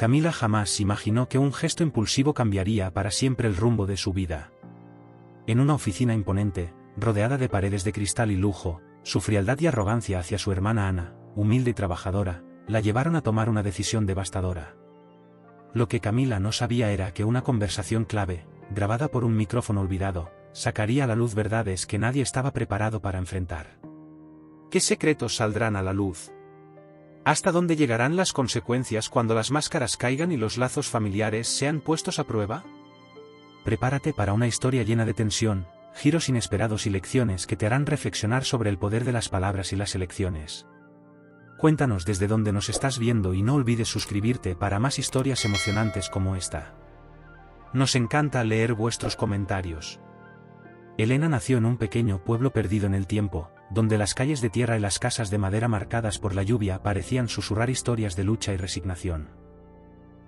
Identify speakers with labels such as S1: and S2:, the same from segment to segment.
S1: Camila jamás imaginó que un gesto impulsivo cambiaría para siempre el rumbo de su vida. En una oficina imponente, rodeada de paredes de cristal y lujo, su frialdad y arrogancia hacia su hermana Ana, humilde y trabajadora, la llevaron a tomar una decisión devastadora. Lo que Camila no sabía era que una conversación clave, grabada por un micrófono olvidado, sacaría a la luz verdades que nadie estaba preparado para enfrentar. ¿Qué secretos saldrán a la luz? ¿Hasta dónde llegarán las consecuencias cuando las máscaras caigan y los lazos familiares sean puestos a prueba? Prepárate para una historia llena de tensión, giros inesperados y lecciones que te harán reflexionar sobre el poder de las palabras y las elecciones. Cuéntanos desde dónde nos estás viendo y no olvides suscribirte para más historias emocionantes como esta. Nos encanta leer vuestros comentarios. Elena nació en un pequeño pueblo perdido en el tiempo, donde las calles de tierra y las casas de madera marcadas por la lluvia parecían susurrar historias de lucha y resignación.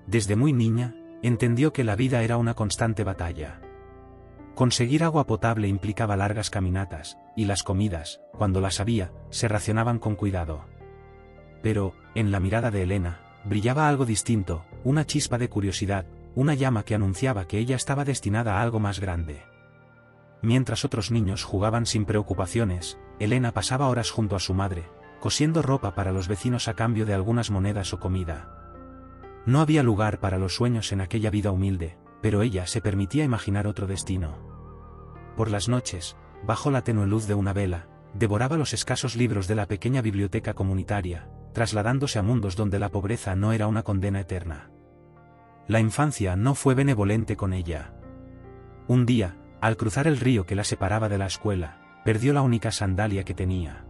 S1: Desde muy niña, entendió que la vida era una constante batalla. Conseguir agua potable implicaba largas caminatas, y las comidas, cuando las había, se racionaban con cuidado. Pero, en la mirada de Elena, brillaba algo distinto, una chispa de curiosidad, una llama que anunciaba que ella estaba destinada a algo más grande. Mientras otros niños jugaban sin preocupaciones, Elena pasaba horas junto a su madre, cosiendo ropa para los vecinos a cambio de algunas monedas o comida. No había lugar para los sueños en aquella vida humilde, pero ella se permitía imaginar otro destino. Por las noches, bajo la tenue luz de una vela, devoraba los escasos libros de la pequeña biblioteca comunitaria, trasladándose a mundos donde la pobreza no era una condena eterna. La infancia no fue benevolente con ella. Un día, al cruzar el río que la separaba de la escuela, perdió la única sandalia que tenía.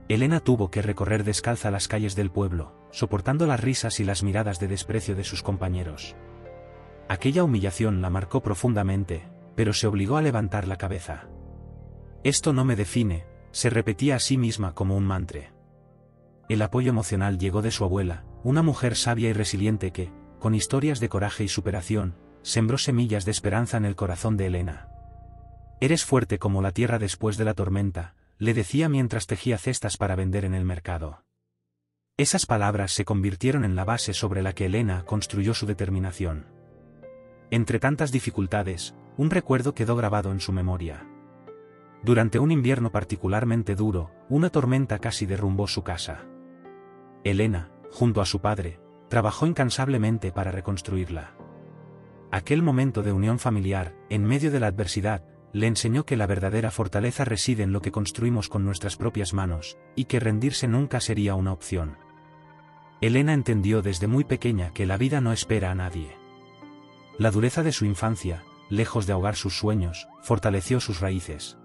S1: Elena tuvo que recorrer descalza las calles del pueblo, soportando las risas y las miradas de desprecio de sus compañeros. Aquella humillación la marcó profundamente, pero se obligó a levantar la cabeza. Esto no me define, se repetía a sí misma como un mantra. El apoyo emocional llegó de su abuela, una mujer sabia y resiliente que, con historias de coraje y superación, sembró semillas de esperanza en el corazón de Elena. Eres fuerte como la tierra después de la tormenta, le decía mientras tejía cestas para vender en el mercado. Esas palabras se convirtieron en la base sobre la que Elena construyó su determinación. Entre tantas dificultades, un recuerdo quedó grabado en su memoria. Durante un invierno particularmente duro, una tormenta casi derrumbó su casa. Elena, junto a su padre, trabajó incansablemente para reconstruirla. Aquel momento de unión familiar, en medio de la adversidad, le enseñó que la verdadera fortaleza reside en lo que construimos con nuestras propias manos, y que rendirse nunca sería una opción. Elena entendió desde muy pequeña que la vida no espera a nadie. La dureza de su infancia, lejos de ahogar sus sueños, fortaleció sus raíces.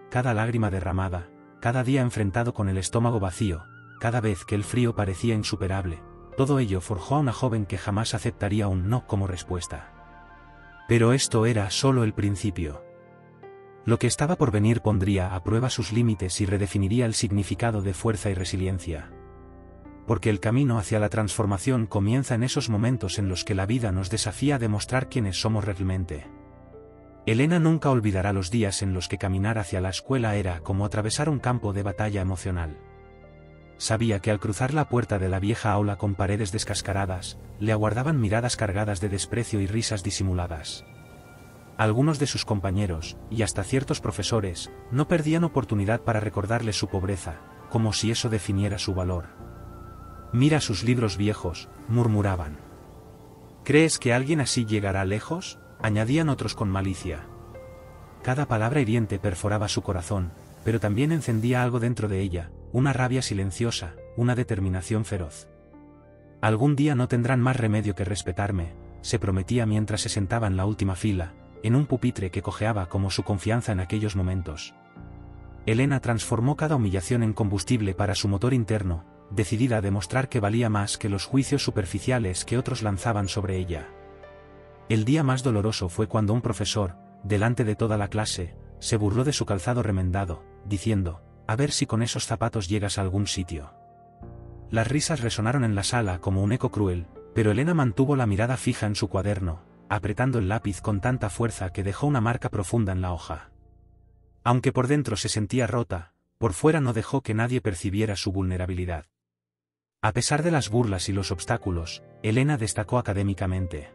S1: Cada lágrima derramada, cada día enfrentado con el estómago vacío, cada vez que el frío parecía insuperable, todo ello forjó a una joven que jamás aceptaría un no como respuesta. Pero esto era solo el principio. Lo que estaba por venir pondría a prueba sus límites y redefiniría el significado de fuerza y resiliencia. Porque el camino hacia la transformación comienza en esos momentos en los que la vida nos desafía a demostrar quiénes somos realmente. Elena nunca olvidará los días en los que caminar hacia la escuela era como atravesar un campo de batalla emocional. Sabía que al cruzar la puerta de la vieja aula con paredes descascaradas, le aguardaban miradas cargadas de desprecio y risas disimuladas. Algunos de sus compañeros, y hasta ciertos profesores, no perdían oportunidad para recordarle su pobreza, como si eso definiera su valor. «Mira sus libros viejos», murmuraban. «¿Crees que alguien así llegará lejos?», añadían otros con malicia. Cada palabra hiriente perforaba su corazón, pero también encendía algo dentro de ella, una rabia silenciosa, una determinación feroz. «Algún día no tendrán más remedio que respetarme», se prometía mientras se sentaba en la última fila, en un pupitre que cojeaba como su confianza en aquellos momentos. Elena transformó cada humillación en combustible para su motor interno, decidida a demostrar que valía más que los juicios superficiales que otros lanzaban sobre ella. El día más doloroso fue cuando un profesor, delante de toda la clase, se burló de su calzado remendado, diciendo: «A ver si con esos zapatos llegas a algún sitio». Las risas resonaron en la sala como un eco cruel, pero Elena mantuvo la mirada fija en su cuaderno, apretando el lápiz con tanta fuerza que dejó una marca profunda en la hoja. Aunque por dentro se sentía rota, por fuera no dejó que nadie percibiera su vulnerabilidad. A pesar de las burlas y los obstáculos, Elena destacó académicamente.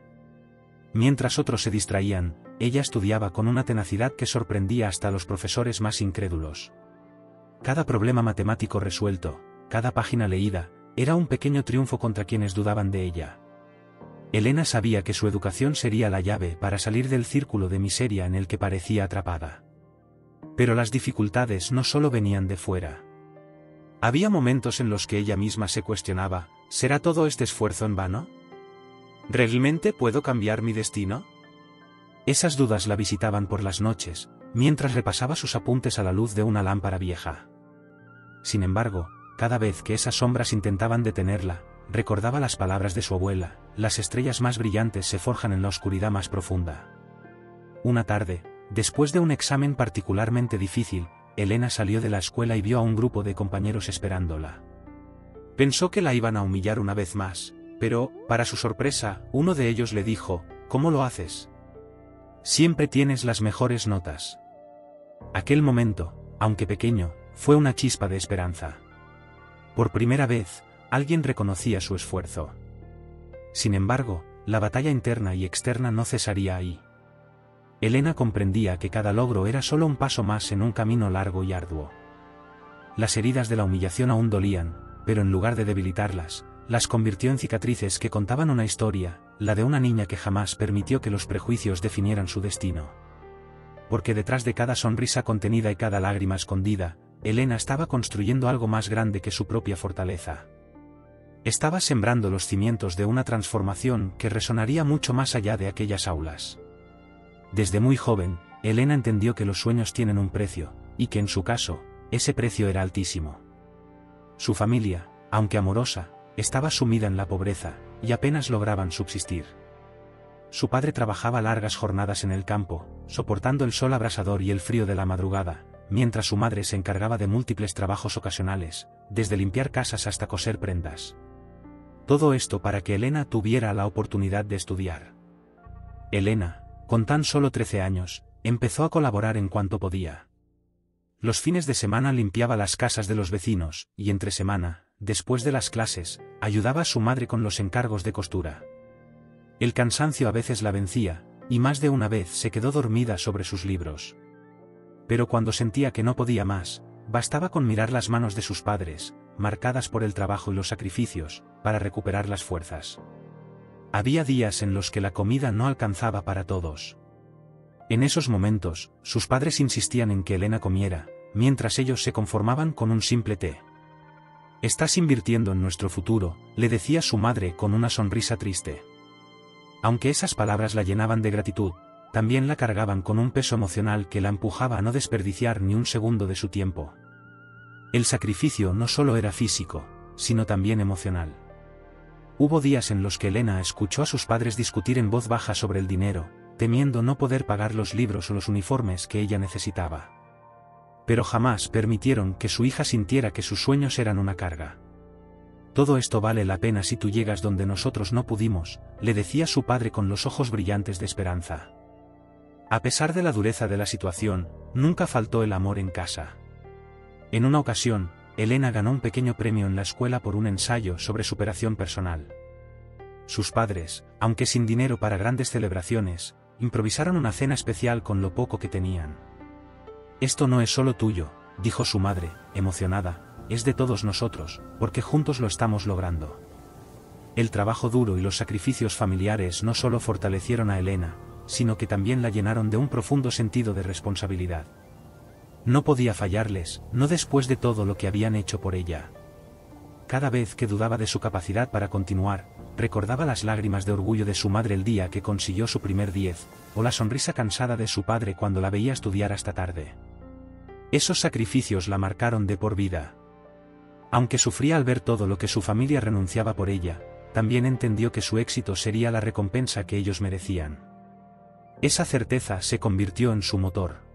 S1: Mientras otros se distraían, ella estudiaba con una tenacidad que sorprendía hasta a los profesores más incrédulos. Cada problema matemático resuelto, cada página leída, era un pequeño triunfo contra quienes dudaban de ella. Elena sabía que su educación sería la llave para salir del círculo de miseria en el que parecía atrapada. Pero las dificultades no solo venían de fuera. Había momentos en los que ella misma se cuestionaba, ¿será todo este esfuerzo en vano? ¿Realmente puedo cambiar mi destino? Esas dudas la visitaban por las noches, mientras repasaba sus apuntes a la luz de una lámpara vieja. Sin embargo, cada vez que esas sombras intentaban detenerla, recordaba las palabras de su abuela: las estrellas más brillantes se forjan en la oscuridad más profunda. Una tarde, después de un examen particularmente difícil, Elena salió de la escuela y vio a un grupo de compañeros esperándola. Pensó que la iban a humillar una vez más, pero, para su sorpresa, uno de ellos le dijo: ¿cómo lo haces? Siempre tienes las mejores notas. Aquel momento, aunque pequeño, fue una chispa de esperanza. Por primera vez, alguien reconocía su esfuerzo. Sin embargo, la batalla interna y externa no cesaría ahí. Elena comprendía que cada logro era solo un paso más en un camino largo y arduo. Las heridas de la humillación aún dolían, pero en lugar de debilitarlas, las convirtió en cicatrices que contaban una historia, la de una niña que jamás permitió que los prejuicios definieran su destino. Porque detrás de cada sonrisa contenida y cada lágrima escondida, Elena estaba construyendo algo más grande que su propia fortaleza. Estaba sembrando los cimientos de una transformación que resonaría mucho más allá de aquellas aulas. Desde muy joven, Elena entendió que los sueños tienen un precio, y que en su caso, ese precio era altísimo. Su familia, aunque amorosa, estaba sumida en la pobreza, y apenas lograban subsistir. Su padre trabajaba largas jornadas en el campo, soportando el sol abrasador y el frío de la madrugada, mientras su madre se encargaba de múltiples trabajos ocasionales, desde limpiar casas hasta coser prendas. Todo esto para que Elena tuviera la oportunidad de estudiar. Elena, con tan solo 13 años, empezó a colaborar en cuanto podía. Los fines de semana limpiaba las casas de los vecinos, y entre semana, después de las clases, ayudaba a su madre con los encargos de costura. El cansancio a veces la vencía, y más de una vez se quedó dormida sobre sus libros. Pero cuando sentía que no podía más, bastaba con mirar las manos de sus padres, marcadas por el trabajo y los sacrificios, para recuperar las fuerzas. Había días en los que la comida no alcanzaba para todos. En esos momentos, sus padres insistían en que Elena comiera, mientras ellos se conformaban con un simple té. «Estás invirtiendo en nuestro futuro», le decía su madre con una sonrisa triste. Aunque esas palabras la llenaban de gratitud, también la cargaban con un peso emocional que la empujaba a no desperdiciar ni un segundo de su tiempo. El sacrificio no solo era físico, sino también emocional. Hubo días en los que Elena escuchó a sus padres discutir en voz baja sobre el dinero, temiendo no poder pagar los libros o los uniformes que ella necesitaba. Pero jamás permitieron que su hija sintiera que sus sueños eran una carga. «Todo esto vale la pena si tú llegas donde nosotros no pudimos», le decía su padre con los ojos brillantes de esperanza. A pesar de la dureza de la situación, nunca faltó el amor en casa. En una ocasión, Elena ganó un pequeño premio en la escuela por un ensayo sobre superación personal. Sus padres, aunque sin dinero para grandes celebraciones, improvisaron una cena especial con lo poco que tenían. «Esto no es solo tuyo», dijo su madre, emocionada, «es de todos nosotros, porque juntos lo estamos logrando». El trabajo duro y los sacrificios familiares no solo fortalecieron a Elena, sino que también la llenaron de un profundo sentido de responsabilidad. No podía fallarles, no después de todo lo que habían hecho por ella. Cada vez que dudaba de su capacidad para continuar, recordaba las lágrimas de orgullo de su madre el día que consiguió su primer 10, o la sonrisa cansada de su padre cuando la veía estudiar hasta tarde. Esos sacrificios la marcaron de por vida. Aunque sufría al ver todo lo que su familia renunciaba por ella, también entendió que su éxito sería la recompensa que ellos merecían. Esa certeza se convirtió en su motor.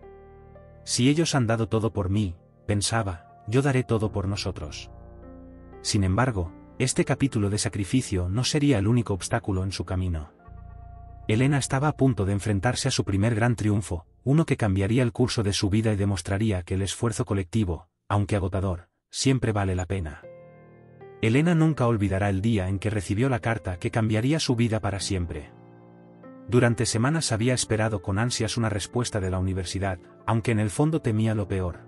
S1: «Si ellos han dado todo por mí», pensaba, «yo daré todo por nosotros». Sin embargo, este capítulo de sacrificio no sería el único obstáculo en su camino. Elena estaba a punto de enfrentarse a su primer gran triunfo, uno que cambiaría el curso de su vida y demostraría que el esfuerzo colectivo, aunque agotador, siempre vale la pena. Elena nunca olvidará el día en que recibió la carta que cambiaría su vida para siempre. Durante semanas había esperado con ansias una respuesta de la universidad, aunque en el fondo temía lo peor.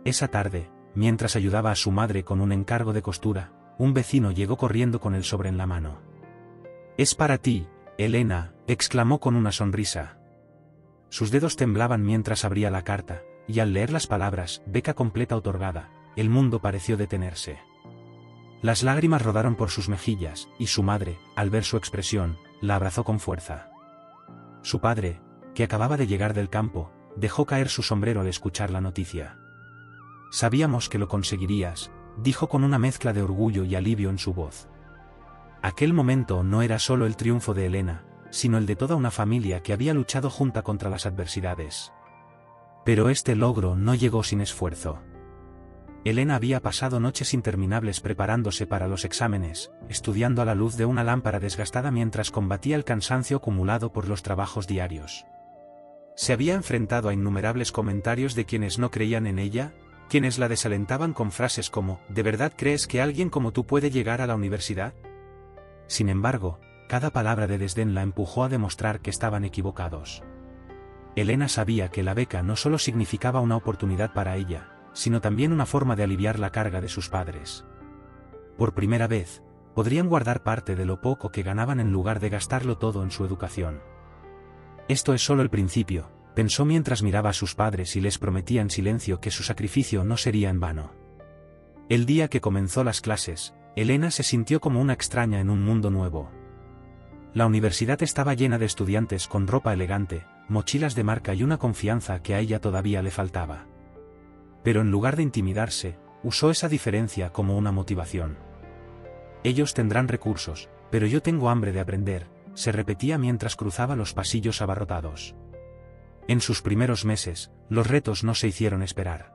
S1: Esa tarde, mientras ayudaba a su madre con un encargo de costura, un vecino llegó corriendo con el sobre en la mano. «Es para ti, Elena», exclamó con una sonrisa. Sus dedos temblaban mientras abría la carta, y al leer las palabras «beca completa otorgada», el mundo pareció detenerse. Las lágrimas rodaron por sus mejillas, y su madre, al ver su expresión, la abrazó con fuerza. Su padre, que acababa de llegar del campo, dejó caer su sombrero al escuchar la noticia. «Sabíamos que lo conseguirías», dijo con una mezcla de orgullo y alivio en su voz. Aquel momento no era solo el triunfo de Elena, sino el de toda una familia que había luchado junta contra las adversidades. Pero este logro no llegó sin esfuerzo. Elena había pasado noches interminables preparándose para los exámenes, estudiando a la luz de una lámpara desgastada mientras combatía el cansancio acumulado por los trabajos diarios. Se había enfrentado a innumerables comentarios de quienes no creían en ella, quienes la desalentaban con frases como «¿De verdad crees que alguien como tú puede llegar a la universidad?». Sin embargo, cada palabra de desdén la empujó a demostrar que estaban equivocados. Elena sabía que la beca no solo significaba una oportunidad para ella, sino también una forma de aliviar la carga de sus padres. Por primera vez, podrían guardar parte de lo poco que ganaban en lugar de gastarlo todo en su educación. Esto es solo el principio, pensó mientras miraba a sus padres y les prometía en silencio que su sacrificio no sería en vano. El día que comenzó las clases, Elena se sintió como una extraña en un mundo nuevo. La universidad estaba llena de estudiantes con ropa elegante, mochilas de marca y una confianza que a ella todavía le faltaba. Pero en lugar de intimidarse, usó esa diferencia como una motivación. «Ellos tendrán recursos, pero yo tengo hambre de aprender», se repetía mientras cruzaba los pasillos abarrotados. En sus primeros meses, los retos no se hicieron esperar.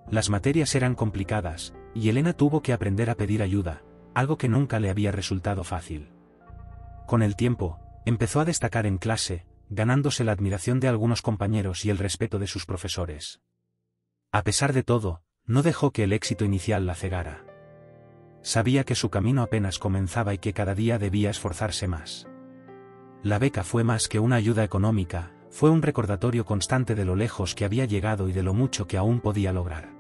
S1: Las materias eran complicadas, y Elena tuvo que aprender a pedir ayuda, algo que nunca le había resultado fácil. Con el tiempo, empezó a destacar en clase, ganándose la admiración de algunos compañeros y el respeto de sus profesores. A pesar de todo, no dejó que el éxito inicial la cegara. Sabía que su camino apenas comenzaba y que cada día debía esforzarse más. La beca fue más que una ayuda económica, fue un recordatorio constante de lo lejos que había llegado y de lo mucho que aún podía lograr.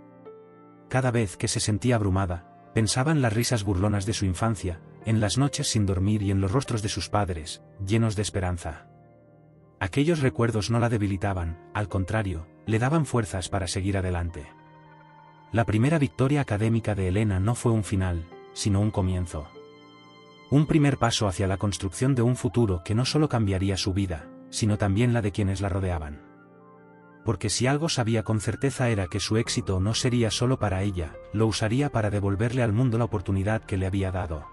S1: Cada vez que se sentía abrumada, pensaba en las risas burlonas de su infancia, en las noches sin dormir y en los rostros de sus padres, llenos de esperanza. Aquellos recuerdos no la debilitaban, al contrario, le daban fuerzas para seguir adelante. La primera victoria académica de Elena no fue un final, sino un comienzo. Un primer paso hacia la construcción de un futuro que no solo cambiaría su vida, sino también la de quienes la rodeaban. Porque si algo sabía con certeza era que su éxito no sería solo para ella, lo usaría para devolverle al mundo la oportunidad que le había dado.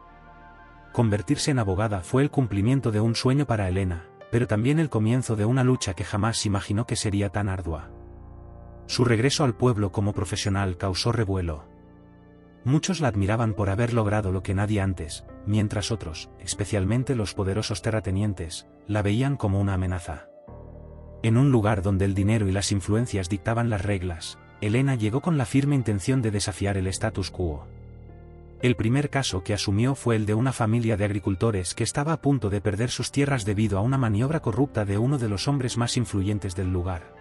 S1: Convertirse en abogada fue el cumplimiento de un sueño para Elena, pero también el comienzo de una lucha que jamás imaginó que sería tan ardua. Su regreso al pueblo como profesional causó revuelo. Muchos la admiraban por haber logrado lo que nadie antes, mientras otros, especialmente los poderosos terratenientes, la veían como una amenaza. En un lugar donde el dinero y las influencias dictaban las reglas, Elena llegó con la firme intención de desafiar el status quo. El primer caso que asumió fue el de una familia de agricultores que estaba a punto de perder sus tierras debido a una maniobra corrupta de uno de los hombres más influyentes del lugar.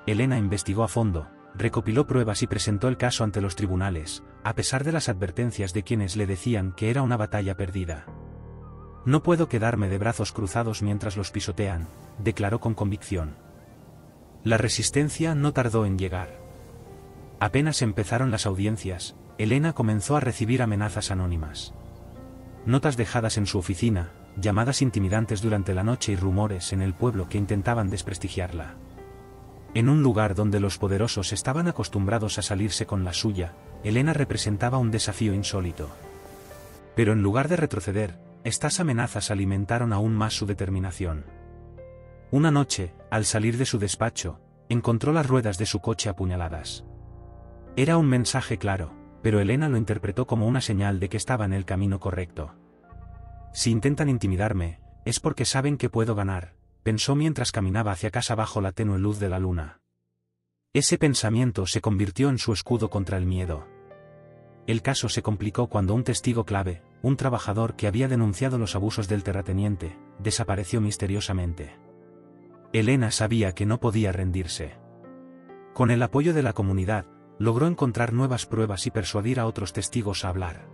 S1: Elena investigó a fondo, recopiló pruebas y presentó el caso ante los tribunales, a pesar de las advertencias de quienes le decían que era una batalla perdida. «No puedo quedarme de brazos cruzados mientras los pisotean», declaró con convicción. La resistencia no tardó en llegar. Apenas empezaron las audiencias, Elena comenzó a recibir amenazas anónimas. Notas dejadas en su oficina, llamadas intimidantes durante la noche y rumores en el pueblo que intentaban desprestigiarla. En un lugar donde los poderosos estaban acostumbrados a salirse con la suya, Elena representaba un desafío insólito. Pero en lugar de retroceder, estas amenazas alimentaron aún más su determinación. Una noche, al salir de su despacho, encontró las ruedas de su coche apuñaladas. Era un mensaje claro, pero Elena lo interpretó como una señal de que estaba en el camino correcto. «Si intentan intimidarme, es porque saben que puedo ganar», pensó mientras caminaba hacia casa bajo la tenue luz de la luna. Ese pensamiento se convirtió en su escudo contra el miedo. El caso se complicó cuando un testigo clave, un trabajador que había denunciado los abusos del terrateniente, desapareció misteriosamente. Elena sabía que no podía rendirse. Con el apoyo de la comunidad, logró encontrar nuevas pruebas y persuadir a otros testigos a hablar.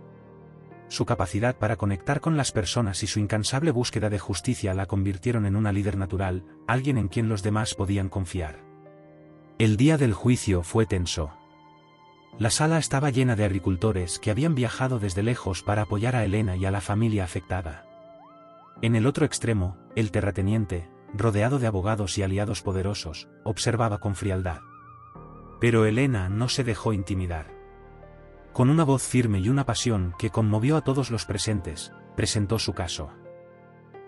S1: Su capacidad para conectar con las personas y su incansable búsqueda de justicia la convirtieron en una líder natural, alguien en quien los demás podían confiar. El día del juicio fue tenso. La sala estaba llena de agricultores que habían viajado desde lejos para apoyar a Elena y a la familia afectada. En el otro extremo, el terrateniente, rodeado de abogados y aliados poderosos, observaba con frialdad. Pero Elena no se dejó intimidar. Con una voz firme y una pasión que conmovió a todos los presentes, presentó su caso.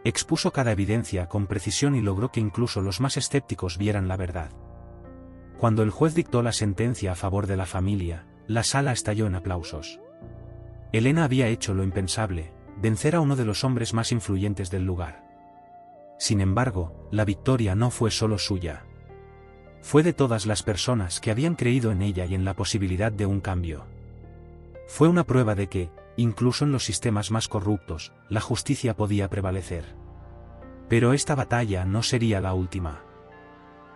S1: Expuso cada evidencia con precisión y logró que incluso los más escépticos vieran la verdad. Cuando el juez dictó la sentencia a favor de la familia, la sala estalló en aplausos. Elena había hecho lo impensable, vencer a uno de los hombres más influyentes del lugar. Sin embargo, la victoria no fue solo suya. Fue de todas las personas que habían creído en ella y en la posibilidad de un cambio. Fue una prueba de que, incluso en los sistemas más corruptos, la justicia podía prevalecer. Pero esta batalla no sería la última.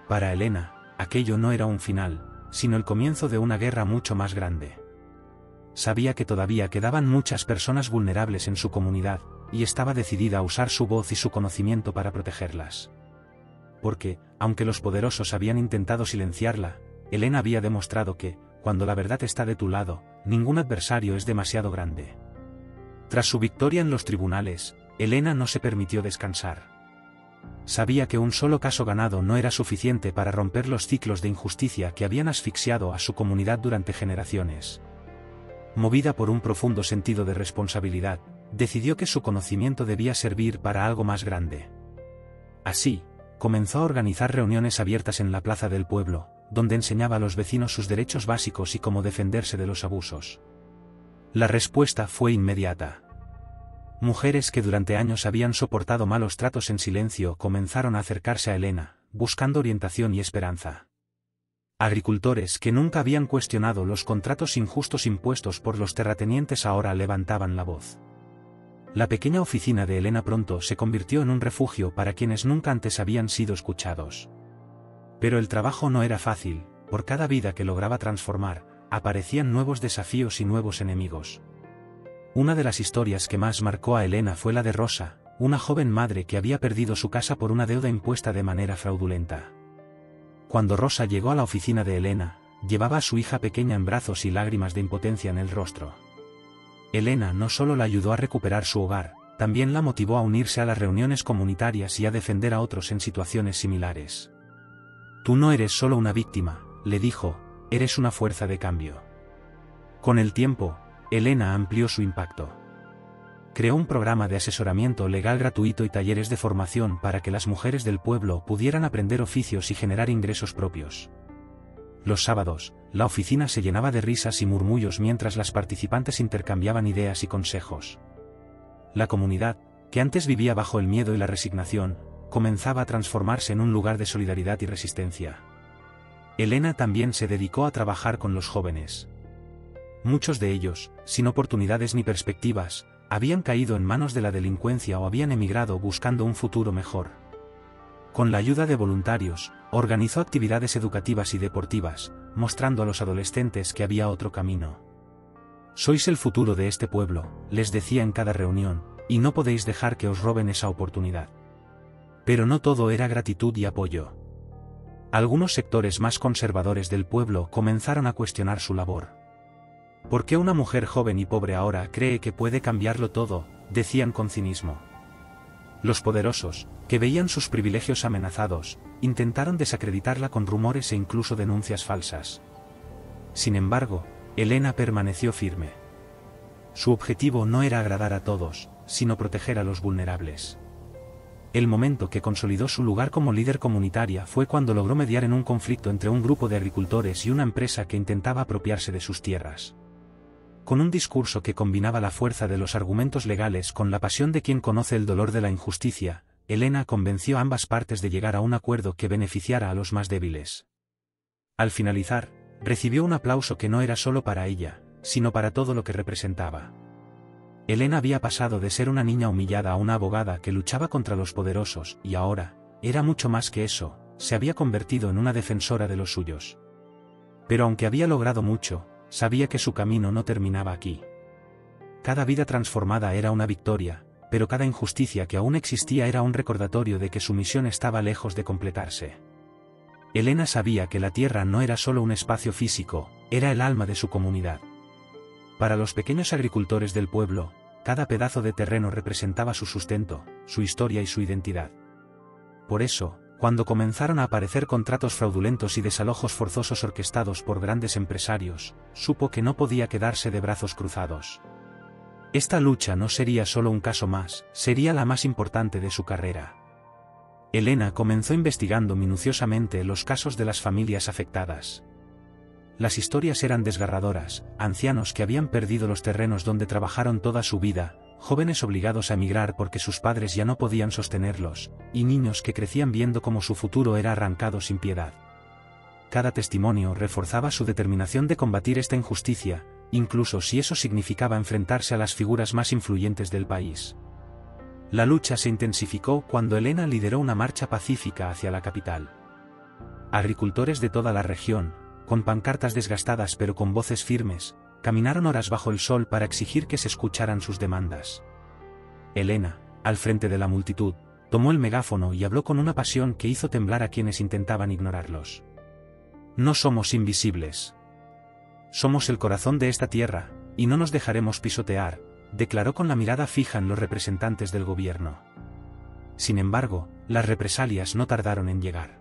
S1: Para Elena, aquello no era un final, sino el comienzo de una guerra mucho más grande. Sabía que todavía quedaban muchas personas vulnerables en su comunidad, y estaba decidida a usar su voz y su conocimiento para protegerlas. Porque, aunque los poderosos habían intentado silenciarla, Elena había demostrado que, cuando la verdad está de tu lado, ningún adversario es demasiado grande. Tras su victoria en los tribunales, Elena no se permitió descansar. Sabía que un solo caso ganado no era suficiente para romper los ciclos de injusticia que habían asfixiado a su comunidad durante generaciones. Movida por un profundo sentido de responsabilidad, decidió que su conocimiento debía servir para algo más grande. Así, comenzó a organizar reuniones abiertas en la plaza del pueblo, donde enseñaba a los vecinos sus derechos básicos y cómo defenderse de los abusos. La respuesta fue inmediata. Mujeres que durante años habían soportado malos tratos en silencio comenzaron a acercarse a Elena, buscando orientación y esperanza. Agricultores que nunca habían cuestionado los contratos injustos impuestos por los terratenientes ahora levantaban la voz. La pequeña oficina de Elena pronto se convirtió en un refugio para quienes nunca antes habían sido escuchados. Pero el trabajo no era fácil, por cada vida que lograba transformar, aparecían nuevos desafíos y nuevos enemigos. Una de las historias que más marcó a Elena fue la de Rosa, una joven madre que había perdido su casa por una deuda impuesta de manera fraudulenta. Cuando Rosa llegó a la oficina de Elena, llevaba a su hija pequeña en brazos y lágrimas de impotencia en el rostro. Elena no solo la ayudó a recuperar su hogar, también la motivó a unirse a las reuniones comunitarias y a defender a otros en situaciones similares. Tú no eres solo una víctima, le dijo, eres una fuerza de cambio. Con el tiempo, Elena amplió su impacto. Creó un programa de asesoramiento legal gratuito y talleres de formación para que las mujeres del pueblo pudieran aprender oficios y generar ingresos propios. Los sábados, la oficina se llenaba de risas y murmullos mientras las participantes intercambiaban ideas y consejos. La comunidad, que antes vivía bajo el miedo y la resignación, comenzaba a transformarse en un lugar de solidaridad y resistencia. Elena también se dedicó a trabajar con los jóvenes. Muchos de ellos, sin oportunidades ni perspectivas, habían caído en manos de la delincuencia o habían emigrado buscando un futuro mejor. Con la ayuda de voluntarios, organizó actividades educativas y deportivas, mostrando a los adolescentes que había otro camino. Sois el futuro de este pueblo, les decía en cada reunión, y no podéis dejar que os roben esa oportunidad. Pero no todo era gratitud y apoyo. Algunos sectores más conservadores del pueblo comenzaron a cuestionar su labor. ¿Por qué una mujer joven y pobre ahora cree que puede cambiarlo todo?, decían con cinismo. Los poderosos, que veían sus privilegios amenazados, intentaron desacreditarla con rumores e incluso denuncias falsas. Sin embargo, Elena permaneció firme. Su objetivo no era agradar a todos, sino proteger a los vulnerables. El momento que consolidó su lugar como líder comunitaria fue cuando logró mediar en un conflicto entre un grupo de agricultores y una empresa que intentaba apropiarse de sus tierras. Con un discurso que combinaba la fuerza de los argumentos legales con la pasión de quien conoce el dolor de la injusticia, Elena convenció a ambas partes de llegar a un acuerdo que beneficiara a los más débiles. Al finalizar, recibió un aplauso que no era solo para ella, sino para todo lo que representaba. Elena había pasado de ser una niña humillada a una abogada que luchaba contra los poderosos, y ahora, era mucho más que eso, se había convertido en una defensora de los suyos. Pero aunque había logrado mucho, sabía que su camino no terminaba aquí. Cada vida transformada era una victoria, pero cada injusticia que aún existía era un recordatorio de que su misión estaba lejos de completarse. Elena sabía que la tierra no era solo un espacio físico, era el alma de su comunidad. Para los pequeños agricultores del pueblo, cada pedazo de terreno representaba su sustento, su historia y su identidad. Por eso, cuando comenzaron a aparecer contratos fraudulentos y desalojos forzosos orquestados por grandes empresarios, supo que no podía quedarse de brazos cruzados. Esta lucha no sería solo un caso más, sería la más importante de su carrera. Elena comenzó investigando minuciosamente los casos de las familias afectadas. Las historias eran desgarradoras: ancianos que habían perdido los terrenos donde trabajaron toda su vida, jóvenes obligados a emigrar porque sus padres ya no podían sostenerlos, y niños que crecían viendo cómo su futuro era arrancado sin piedad. Cada testimonio reforzaba su determinación de combatir esta injusticia, incluso si eso significaba enfrentarse a las figuras más influyentes del país. La lucha se intensificó cuando Elena lideró una marcha pacífica hacia la capital. Agricultores de toda la región, con pancartas desgastadas pero con voces firmes, caminaron horas bajo el sol para exigir que se escucharan sus demandas. Elena, al frente de la multitud, tomó el megáfono y habló con una pasión que hizo temblar a quienes intentaban ignorarlos. No somos invisibles. Somos el corazón de esta tierra, y no nos dejaremos pisotear, declaró con la mirada fija en los representantes del gobierno. Sin embargo, las represalias no tardaron en llegar.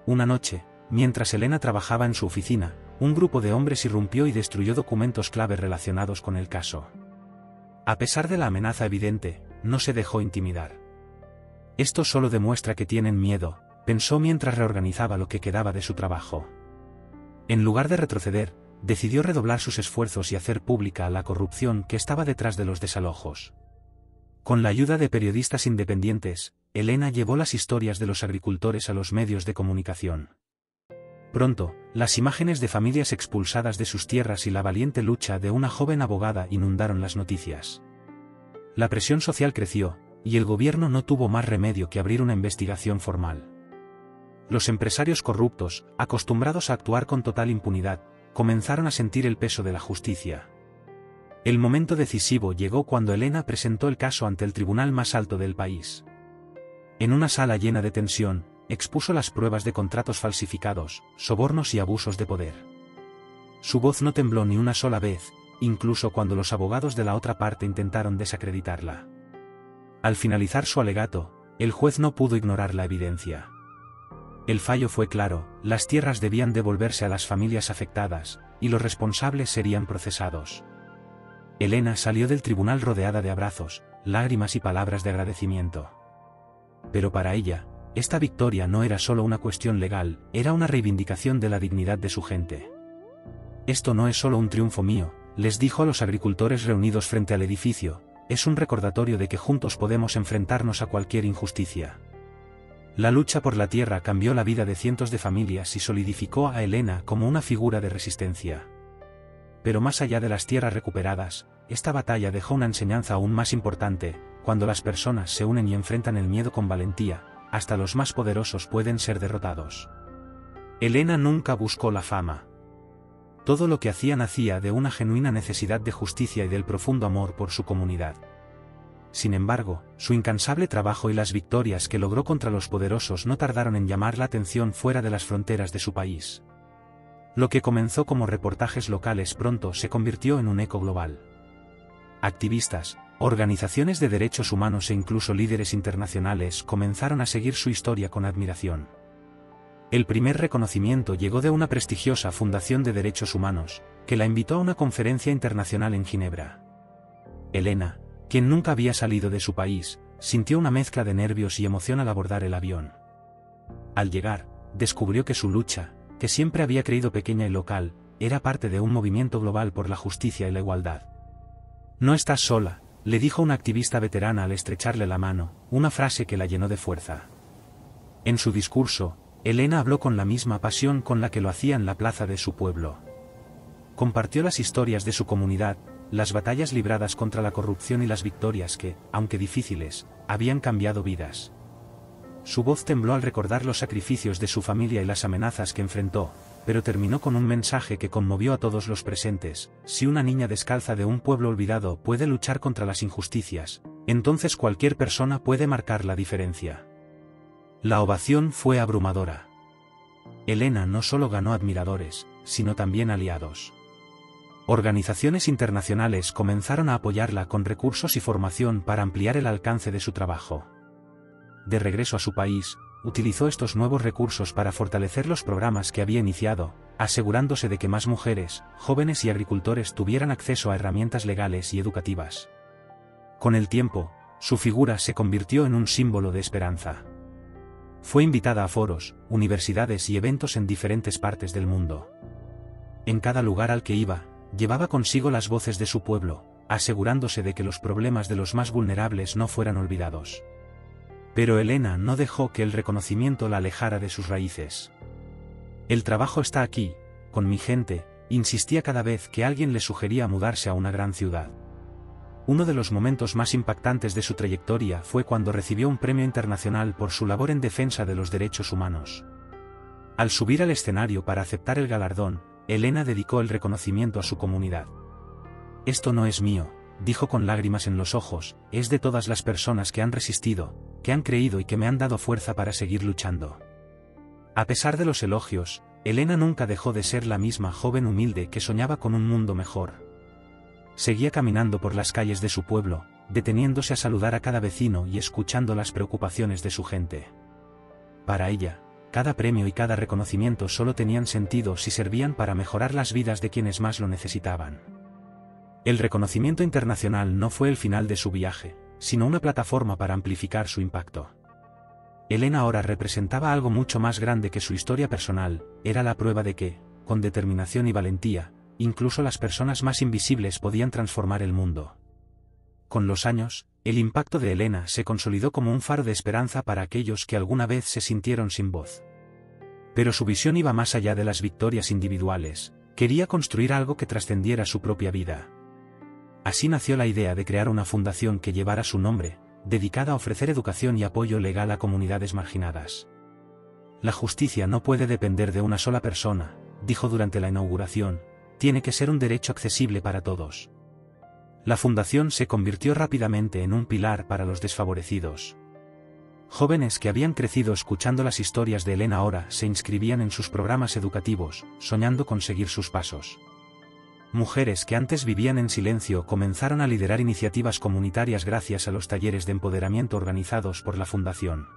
S1: Una noche, mientras Elena trabajaba en su oficina, un grupo de hombres irrumpió y destruyó documentos clave relacionados con el caso. A pesar de la amenaza evidente, no se dejó intimidar. Esto solo demuestra que tienen miedo, pensó mientras reorganizaba lo que quedaba de su trabajo. En lugar de retroceder, decidió redoblar sus esfuerzos y hacer pública la corrupción que estaba detrás de los desalojos. Con la ayuda de periodistas independientes, Elena llevó las historias de los agricultores a los medios de comunicación. Pronto, las imágenes de familias expulsadas de sus tierras y la valiente lucha de una joven abogada inundaron las noticias. La presión social creció, y el gobierno no tuvo más remedio que abrir una investigación formal. Los empresarios corruptos, acostumbrados a actuar con total impunidad, comenzaron a sentir el peso de la justicia. El momento decisivo llegó cuando Elena presentó el caso ante el tribunal más alto del país. En una sala llena de tensión, expuso las pruebas de contratos falsificados, sobornos y abusos de poder. Su voz no tembló ni una sola vez, incluso cuando los abogados de la otra parte intentaron desacreditarla. Al finalizar su alegato, el juez no pudo ignorar la evidencia. El fallo fue claro: las tierras debían devolverse a las familias afectadas, y los responsables serían procesados. Elena salió del tribunal rodeada de abrazos, lágrimas y palabras de agradecimiento. Pero para ella, esta victoria no era solo una cuestión legal, era una reivindicación de la dignidad de su gente. Esto no es solo un triunfo mío, les dijo a los agricultores reunidos frente al edificio, es un recordatorio de que juntos podemos enfrentarnos a cualquier injusticia. La lucha por la tierra cambió la vida de cientos de familias y solidificó a Elena como una figura de resistencia. Pero más allá de las tierras recuperadas, esta batalla dejó una enseñanza aún más importante: cuando las personas se unen y enfrentan el miedo con valentía, hasta los más poderosos pueden ser derrotados. Elena nunca buscó la fama. Todo lo que hacía nacía de una genuina necesidad de justicia y del profundo amor por su comunidad. Sin embargo, su incansable trabajo y las victorias que logró contra los poderosos no tardaron en llamar la atención fuera de las fronteras de su país. Lo que comenzó como reportajes locales pronto se convirtió en un eco global. Activistas, organizaciones de derechos humanos e incluso líderes internacionales comenzaron a seguir su historia con admiración. El primer reconocimiento llegó de una prestigiosa fundación de derechos humanos, que la invitó a una conferencia internacional en Ginebra. Elena, quien nunca había salido de su país, sintió una mezcla de nervios y emoción al abordar el avión. Al llegar, descubrió que su lucha, que siempre había creído pequeña y local, era parte de un movimiento global por la justicia y la igualdad. No estás sola, le dijo una activista veterana al estrecharle la mano, una frase que la llenó de fuerza. En su discurso, Elena habló con la misma pasión con la que lo hacía en la plaza de su pueblo. Compartió las historias de su comunidad, las batallas libradas contra la corrupción y las victorias que, aunque difíciles, habían cambiado vidas. Su voz tembló al recordar los sacrificios de su familia y las amenazas que enfrentó, pero terminó con un mensaje que conmovió a todos los presentes: si una niña descalza de un pueblo olvidado puede luchar contra las injusticias, entonces cualquier persona puede marcar la diferencia. La ovación fue abrumadora. Elena no solo ganó admiradores, sino también aliados. Organizaciones internacionales comenzaron a apoyarla con recursos y formación para ampliar el alcance de su trabajo. De regreso a su país, utilizó estos nuevos recursos para fortalecer los programas que había iniciado, asegurándose de que más mujeres, jóvenes y agricultores tuvieran acceso a herramientas legales y educativas. Con el tiempo, su figura se convirtió en un símbolo de esperanza. Fue invitada a foros, universidades y eventos en diferentes partes del mundo. En cada lugar al que iba, llevaba consigo las voces de su pueblo, asegurándose de que los problemas de los más vulnerables no fueran olvidados. Pero Elena no dejó que el reconocimiento la alejara de sus raíces. El trabajo está aquí, con mi gente, insistía cada vez que alguien le sugería mudarse a una gran ciudad. Uno de los momentos más impactantes de su trayectoria fue cuando recibió un premio internacional por su labor en defensa de los derechos humanos. Al subir al escenario para aceptar el galardón, Elena dedicó el reconocimiento a su comunidad. «Esto no es mío», dijo con lágrimas en los ojos, «es de todas las personas que han resistido, que han creído y que me han dado fuerza para seguir luchando». A pesar de los elogios, Elena nunca dejó de ser la misma joven humilde que soñaba con un mundo mejor. Seguía caminando por las calles de su pueblo, deteniéndose a saludar a cada vecino y escuchando las preocupaciones de su gente. Para ella, cada premio y cada reconocimiento solo tenían sentido si servían para mejorar las vidas de quienes más lo necesitaban. El reconocimiento internacional no fue el final de su viaje, sino una plataforma para amplificar su impacto. Elena ahora representaba algo mucho más grande que su historia personal, era la prueba de que, con determinación y valentía, incluso las personas más invisibles podían transformar el mundo. Con los años, el impacto de Elena se consolidó como un faro de esperanza para aquellos que alguna vez se sintieron sin voz. Pero su visión iba más allá de las victorias individuales, quería construir algo que trascendiera su propia vida. Así nació la idea de crear una fundación que llevara su nombre, dedicada a ofrecer educación y apoyo legal a comunidades marginadas. La justicia no puede depender de una sola persona, dijo durante la inauguración, tiene que ser un derecho accesible para todos. La fundación se convirtió rápidamente en un pilar para los desfavorecidos. Jóvenes que habían crecido escuchando las historias de Elena ahora se inscribían en sus programas educativos, soñando con seguir sus pasos. Mujeres que antes vivían en silencio comenzaron a liderar iniciativas comunitarias gracias a los talleres de empoderamiento organizados por la fundación.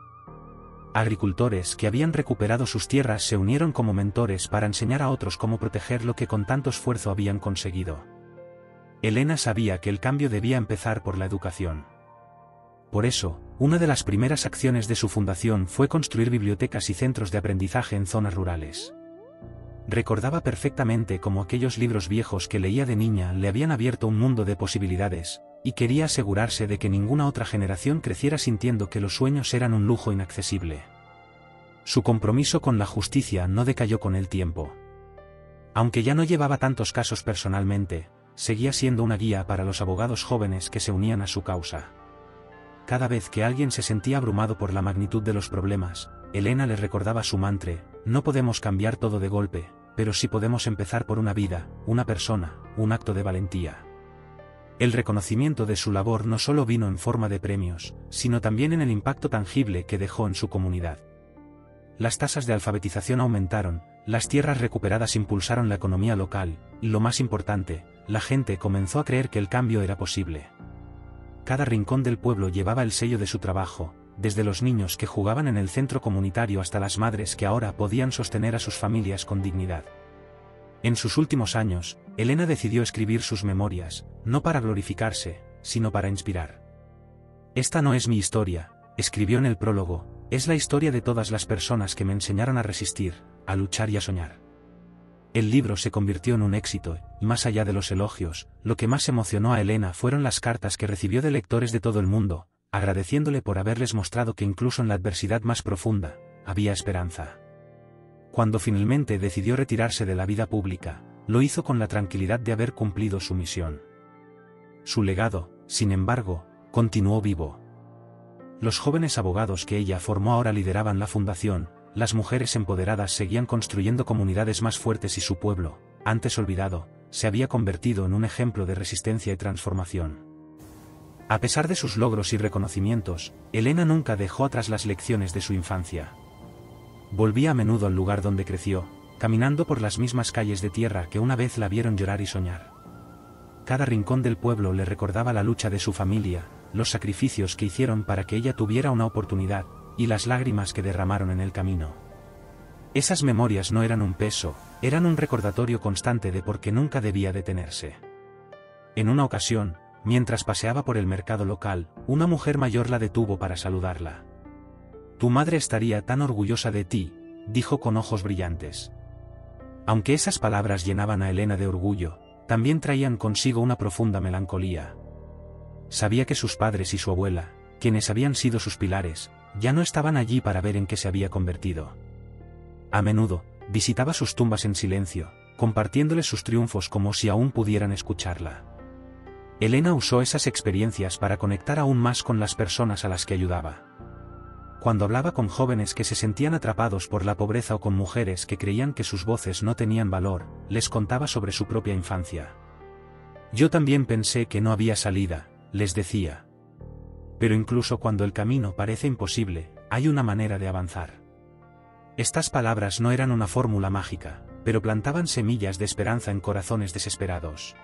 S1: Agricultores que habían recuperado sus tierras se unieron como mentores para enseñar a otros cómo proteger lo que con tanto esfuerzo habían conseguido. Elena sabía que el cambio debía empezar por la educación. Por eso, una de las primeras acciones de su fundación fue construir bibliotecas y centros de aprendizaje en zonas rurales. Recordaba perfectamente cómo aquellos libros viejos que leía de niña le habían abierto un mundo de posibilidades, y quería asegurarse de que ninguna otra generación creciera sintiendo que los sueños eran un lujo inaccesible. Su compromiso con la justicia no decayó con el tiempo. Aunque ya no llevaba tantos casos personalmente, seguía siendo una guía para los abogados jóvenes que se unían a su causa. Cada vez que alguien se sentía abrumado por la magnitud de los problemas, Elena les recordaba su mantra: no podemos cambiar todo de golpe, pero sí podemos empezar por una vida, una persona, un acto de valentía. El reconocimiento de su labor no solo vino en forma de premios, sino también en el impacto tangible que dejó en su comunidad. Las tasas de alfabetización aumentaron, las tierras recuperadas impulsaron la economía local, y lo más importante, la gente comenzó a creer que el cambio era posible. Cada rincón del pueblo llevaba el sello de su trabajo, desde los niños que jugaban en el centro comunitario hasta las madres que ahora podían sostener a sus familias con dignidad. En sus últimos años, Elena decidió escribir sus memorias, no para glorificarse, sino para inspirar. Esta no es mi historia, escribió en el prólogo, es la historia de todas las personas que me enseñaron a resistir, a luchar y a soñar. El libro se convirtió en un éxito, y más allá de los elogios, lo que más emocionó a Elena fueron las cartas que recibió de lectores de todo el mundo, agradeciéndole por haberles mostrado que incluso en la adversidad más profunda, había esperanza. Cuando finalmente decidió retirarse de la vida pública, lo hizo con la tranquilidad de haber cumplido su misión. Su legado, sin embargo, continuó vivo. Los jóvenes abogados que ella formó ahora lideraban la fundación, las mujeres empoderadas seguían construyendo comunidades más fuertes y su pueblo, antes olvidado, se había convertido en un ejemplo de resistencia y transformación. A pesar de sus logros y reconocimientos, Elena nunca dejó atrás las lecciones de su infancia. Volvía a menudo al lugar donde creció, caminando por las mismas calles de tierra que una vez la vieron llorar y soñar. Cada rincón del pueblo le recordaba la lucha de su familia, los sacrificios que hicieron para que ella tuviera una oportunidad, y las lágrimas que derramaron en el camino. Esas memorias no eran un peso, eran un recordatorio constante de por qué nunca debía detenerse. En una ocasión, mientras paseaba por el mercado local, una mujer mayor la detuvo para saludarla. «Tu madre estaría tan orgullosa de ti», dijo con ojos brillantes. Aunque esas palabras llenaban a Elena de orgullo, también traían consigo una profunda melancolía. Sabía que sus padres y su abuela, quienes habían sido sus pilares, ya no estaban allí para ver en qué se había convertido. A menudo, visitaba sus tumbas en silencio, compartiéndoles sus triunfos como si aún pudieran escucharla. Elena usó esas experiencias para conectar aún más con las personas a las que ayudaba. Cuando hablaba con jóvenes que se sentían atrapados por la pobreza o con mujeres que creían que sus voces no tenían valor, les contaba sobre su propia infancia. «Yo también pensé que no había salida», les decía. «Pero incluso cuando el camino parece imposible, hay una manera de avanzar». Estas palabras no eran una fórmula mágica, pero plantaban semillas de esperanza en corazones desesperados.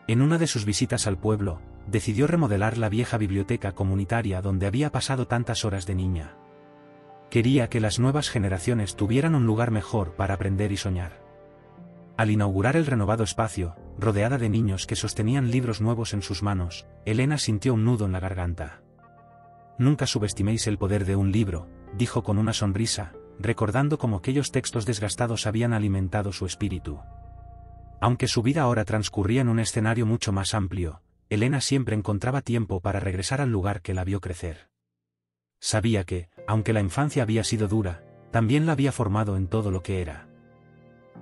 S1: En una de sus visitas al pueblo, decidió remodelar la vieja biblioteca comunitaria donde había pasado tantas horas de niña. Quería que las nuevas generaciones tuvieran un lugar mejor para aprender y soñar. Al inaugurar el renovado espacio, rodeada de niños que sostenían libros nuevos en sus manos, Elena sintió un nudo en la garganta. «Nunca subestiméis el poder de un libro», dijo con una sonrisa, recordando cómo aquellos textos desgastados habían alimentado su espíritu. Aunque su vida ahora transcurría en un escenario mucho más amplio, Elena siempre encontraba tiempo para regresar al lugar que la vio crecer. Sabía que, aunque la infancia había sido dura, también la había formado en todo lo que era.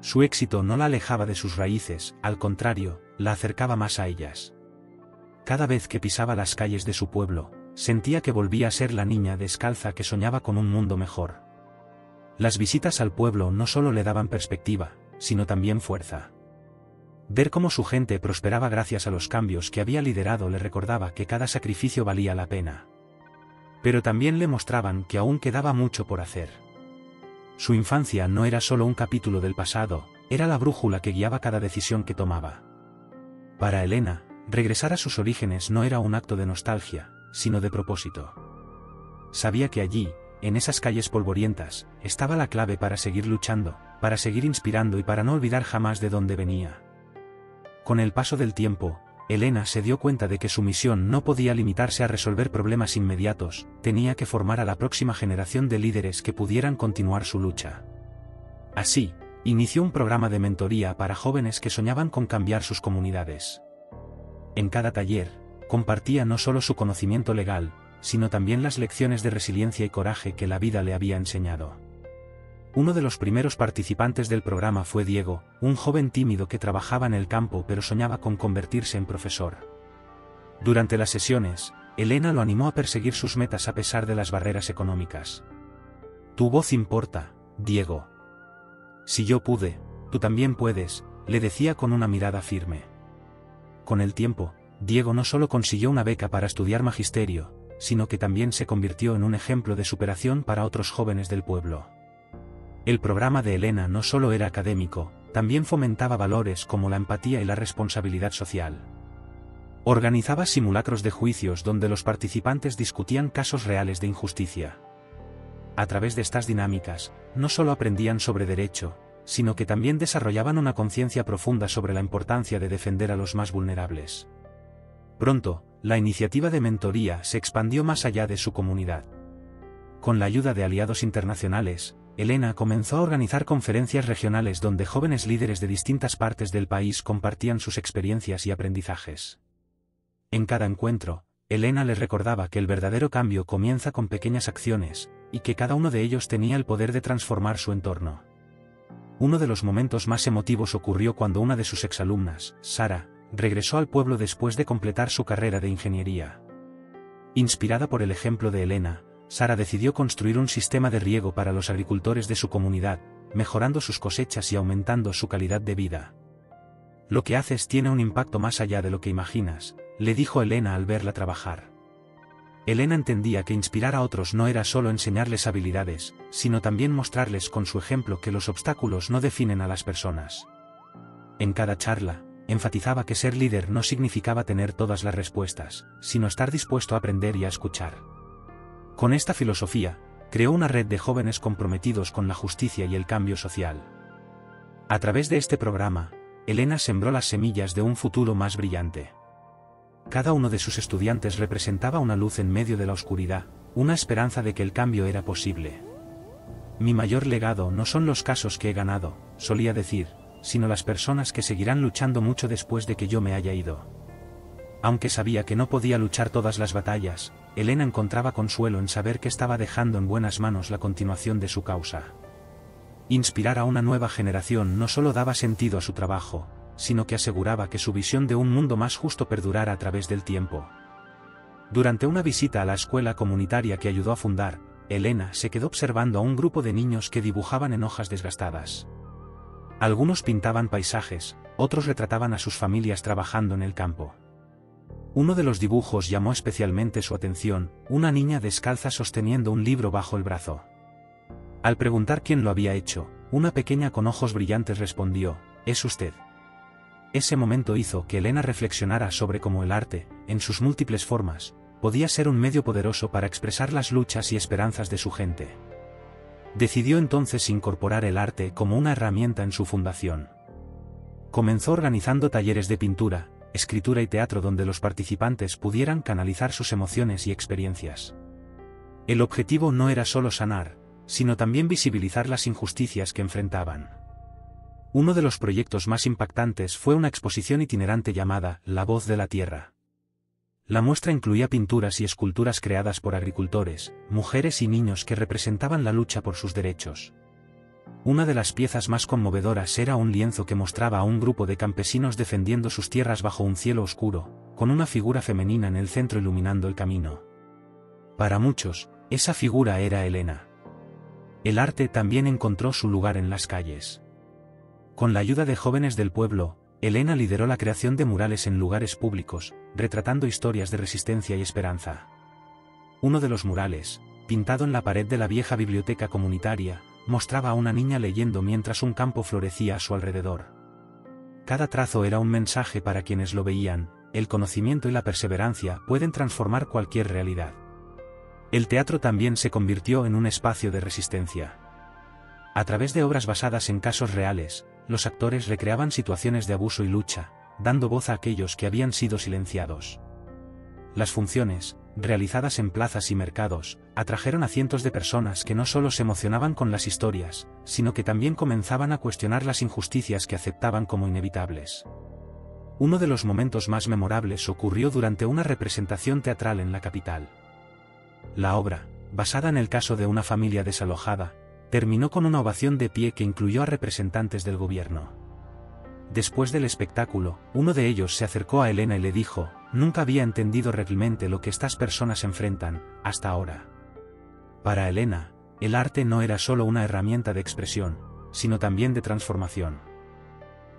S1: Su éxito no la alejaba de sus raíces, al contrario, la acercaba más a ellas. Cada vez que pisaba las calles de su pueblo, sentía que volvía a ser la niña descalza que soñaba con un mundo mejor. Las visitas al pueblo no solo le daban perspectiva, sino también fuerza. Ver cómo su gente prosperaba gracias a los cambios que había liderado le recordaba que cada sacrificio valía la pena. Pero también le mostraban que aún quedaba mucho por hacer. Su infancia no era solo un capítulo del pasado, era la brújula que guiaba cada decisión que tomaba. Para Elena, regresar a sus orígenes no era un acto de nostalgia, sino de propósito. Sabía que allí, en esas calles polvorientas, estaba la clave para seguir luchando, para seguir inspirando y para no olvidar jamás de dónde venía. Con el paso del tiempo, Elena se dio cuenta de que su misión no podía limitarse a resolver problemas inmediatos, tenía que formar a la próxima generación de líderes que pudieran continuar su lucha. Así, inició un programa de mentoría para jóvenes que soñaban con cambiar sus comunidades. En cada taller, compartía no solo su conocimiento legal, sino también las lecciones de resiliencia y coraje que la vida le había enseñado. Uno de los primeros participantes del programa fue Diego, un joven tímido que trabajaba en el campo pero soñaba con convertirse en profesor. Durante las sesiones, Elena lo animó a perseguir sus metas a pesar de las barreras económicas. «Tu voz importa, Diego. Si yo pude, tú también puedes», le decía con una mirada firme. Con el tiempo, Diego no solo consiguió una beca para estudiar magisterio, sino que también se convirtió en un ejemplo de superación para otros jóvenes del pueblo. El programa de Elena no solo era académico, también fomentaba valores como la empatía y la responsabilidad social. Organizaba simulacros de juicios donde los participantes discutían casos reales de injusticia. A través de estas dinámicas, no solo aprendían sobre derecho, sino que también desarrollaban una conciencia profunda sobre la importancia de defender a los más vulnerables. Pronto, la iniciativa de mentoría se expandió más allá de su comunidad. Con la ayuda de aliados internacionales, Elena comenzó a organizar conferencias regionales donde jóvenes líderes de distintas partes del país compartían sus experiencias y aprendizajes. En cada encuentro, Elena les recordaba que el verdadero cambio comienza con pequeñas acciones, y que cada uno de ellos tenía el poder de transformar su entorno. Uno de los momentos más emotivos ocurrió cuando una de sus exalumnas, Sara, regresó al pueblo después de completar su carrera de ingeniería. Inspirada por el ejemplo de Elena, Sara decidió construir un sistema de riego para los agricultores de su comunidad, mejorando sus cosechas y aumentando su calidad de vida. «Lo que haces tiene un impacto más allá de lo que imaginas», le dijo Elena al verla trabajar. Elena entendía que inspirar a otros no era solo enseñarles habilidades, sino también mostrarles con su ejemplo que los obstáculos no definen a las personas. En cada charla, enfatizaba que ser líder no significaba tener todas las respuestas, sino estar dispuesto a aprender y a escuchar. Con esta filosofía, creó una red de jóvenes comprometidos con la justicia y el cambio social. A través de este programa, Elena sembró las semillas de un futuro más brillante. Cada uno de sus estudiantes representaba una luz en medio de la oscuridad, una esperanza de que el cambio era posible. «Mi mayor legado no son los casos que he ganado», solía decir, sino las personas que seguirán luchando mucho después de que yo me haya ido. Aunque sabía que no podía luchar todas las batallas, Elena encontraba consuelo en saber que estaba dejando en buenas manos la continuación de su causa. Inspirar a una nueva generación no solo daba sentido a su trabajo, sino que aseguraba que su visión de un mundo más justo perdurara a través del tiempo. Durante una visita a la escuela comunitaria que ayudó a fundar, Elena se quedó observando a un grupo de niños que dibujaban en hojas desgastadas. Algunos pintaban paisajes, otros retrataban a sus familias trabajando en el campo. Uno de los dibujos llamó especialmente su atención, una niña descalza sosteniendo un libro bajo el brazo. Al preguntar quién lo había hecho, una pequeña con ojos brillantes respondió: «Es usted». Ese momento hizo que Elena reflexionara sobre cómo el arte, en sus múltiples formas, podía ser un medio poderoso para expresar las luchas y esperanzas de su gente. Decidió entonces incorporar el arte como una herramienta en su fundación. Comenzó organizando talleres de pintura, escritura y teatro donde los participantes pudieran canalizar sus emociones y experiencias. El objetivo no era solo sanar, sino también visibilizar las injusticias que enfrentaban. Uno de los proyectos más impactantes fue una exposición itinerante llamada La Voz de la Tierra. La muestra incluía pinturas y esculturas creadas por agricultores, mujeres y niños que representaban la lucha por sus derechos. Una de las piezas más conmovedoras era un lienzo que mostraba a un grupo de campesinos defendiendo sus tierras bajo un cielo oscuro, con una figura femenina en el centro iluminando el camino. Para muchos, esa figura era Elena. El arte también encontró su lugar en las calles. Con la ayuda de jóvenes del pueblo, Elena lideró la creación de murales en lugares públicos, retratando historias de resistencia y esperanza. Uno de los murales, pintado en la pared de la vieja biblioteca comunitaria, mostraba a una niña leyendo mientras un campo florecía a su alrededor. Cada trazo era un mensaje para quienes lo veían: el conocimiento y la perseverancia pueden transformar cualquier realidad. El teatro también se convirtió en un espacio de resistencia. A través de obras basadas en casos reales, los actores recreaban situaciones de abuso y lucha, dando voz a aquellos que habían sido silenciados. Las funciones, realizadas en plazas y mercados, atrajeron a cientos de personas que no solo se emocionaban con las historias, sino que también comenzaban a cuestionar las injusticias que aceptaban como inevitables. Uno de los momentos más memorables ocurrió durante una representación teatral en la capital. La obra, basada en el caso de una familia desalojada, terminó con una ovación de pie que incluyó a representantes del gobierno. Después del espectáculo, uno de ellos se acercó a Elena y le dijo: «Nunca había entendido realmente lo que estas personas enfrentan, hasta ahora». Para Elena, el arte no era solo una herramienta de expresión, sino también de transformación.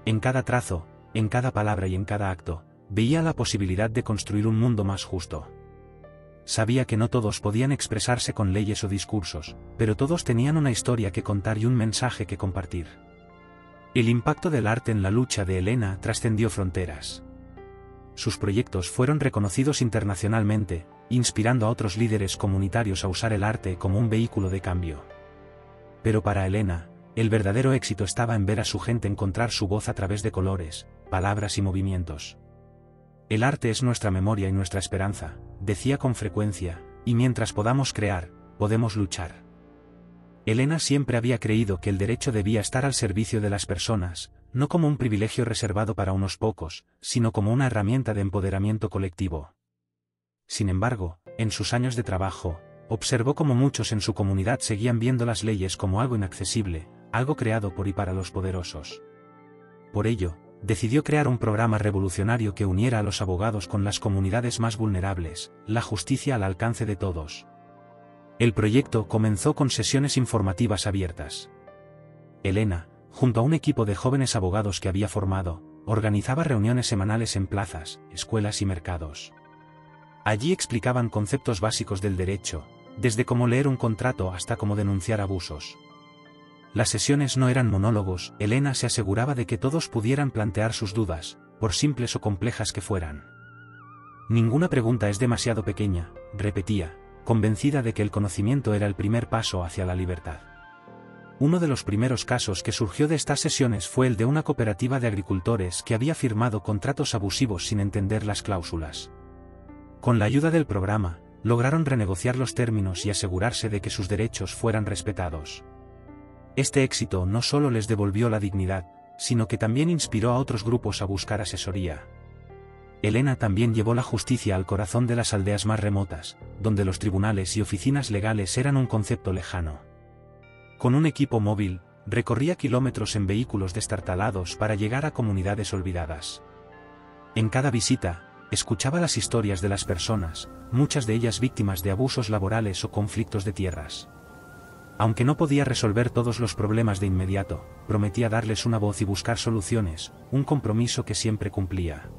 S1: En cada trazo, en cada palabra y en cada acto, veía la posibilidad de construir un mundo más justo. Sabía que no todos podían expresarse con leyes o discursos, pero todos tenían una historia que contar y un mensaje que compartir. El impacto del arte en la lucha de Elena trascendió fronteras. Sus proyectos fueron reconocidos internacionalmente, inspirando a otros líderes comunitarios a usar el arte como un vehículo de cambio. Pero para Elena, el verdadero éxito estaba en ver a su gente encontrar su voz a través de colores, palabras y movimientos. «El arte es nuestra memoria y nuestra esperanza», decía con frecuencia, «y mientras podamos crear, podemos luchar». Elena siempre había creído que el derecho debía estar al servicio de las personas, no como un privilegio reservado para unos pocos, sino como una herramienta de empoderamiento colectivo. Sin embargo, en sus años de trabajo, observó cómo muchos en su comunidad seguían viendo las leyes como algo inaccesible, algo creado por y para los poderosos. Por ello, decidió crear un programa revolucionario que uniera a los abogados con las comunidades más vulnerables, la justicia al alcance de todos. El proyecto comenzó con sesiones informativas abiertas. Elena, junto a un equipo de jóvenes abogados que había formado, organizaba reuniones semanales en plazas, escuelas y mercados. Allí explicaban conceptos básicos del derecho, desde cómo leer un contrato hasta cómo denunciar abusos. Las sesiones no eran monólogos, Elena se aseguraba de que todos pudieran plantear sus dudas, por simples o complejas que fueran. Ninguna pregunta es demasiado pequeña, repetía, convencida de que el conocimiento era el primer paso hacia la libertad. Uno de los primeros casos que surgió de estas sesiones fue el de una cooperativa de agricultores que había firmado contratos abusivos sin entender las cláusulas. Con la ayuda del programa, lograron renegociar los términos y asegurarse de que sus derechos fueran respetados. Este éxito no solo les devolvió la dignidad, sino que también inspiró a otros grupos a buscar asesoría. Elena también llevó la justicia al corazón de las aldeas más remotas, donde los tribunales y oficinas legales eran un concepto lejano. Con un equipo móvil, recorría kilómetros en vehículos destartalados para llegar a comunidades olvidadas. En cada visita, escuchaba las historias de las personas, muchas de ellas víctimas de abusos laborales o conflictos de tierras. Aunque no podía resolver todos los problemas de inmediato, prometía darles una voz y buscar soluciones, un compromiso que siempre cumplía.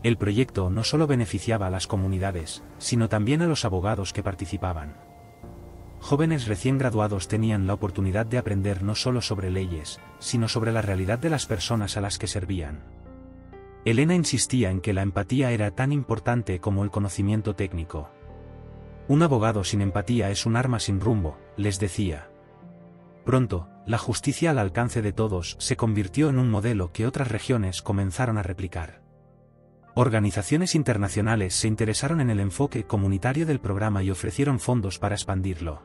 S1: El proyecto no solo beneficiaba a las comunidades, sino también a los abogados que participaban. Jóvenes recién graduados tenían la oportunidad de aprender no solo sobre leyes, sino sobre la realidad de las personas a las que servían. Elena insistía en que la empatía era tan importante como el conocimiento técnico. Un abogado sin empatía es un arma sin rumbo, les decía. Pronto, la justicia al alcance de todos se convirtió en un modelo que otras regiones comenzaron a replicar. Organizaciones internacionales se interesaron en el enfoque comunitario del programa y ofrecieron fondos para expandirlo.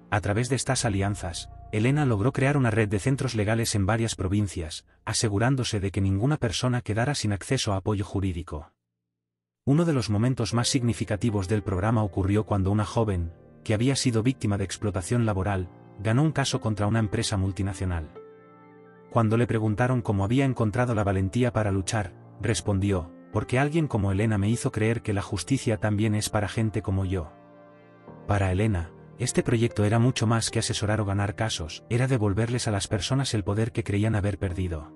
S1: A través de estas alianzas, Elena logró crear una red de centros legales en varias provincias, asegurándose de que ninguna persona quedara sin acceso a apoyo jurídico. Uno de los momentos más significativos del programa ocurrió cuando una joven, que había sido víctima de explotación laboral, ganó un caso contra una empresa multinacional. Cuando le preguntaron cómo había encontrado la valentía para luchar, respondió, porque alguien como Elena me hizo creer que la justicia también es para gente como yo. Para Elena, este proyecto era mucho más que asesorar o ganar casos, era devolverles a las personas el poder que creían haber perdido.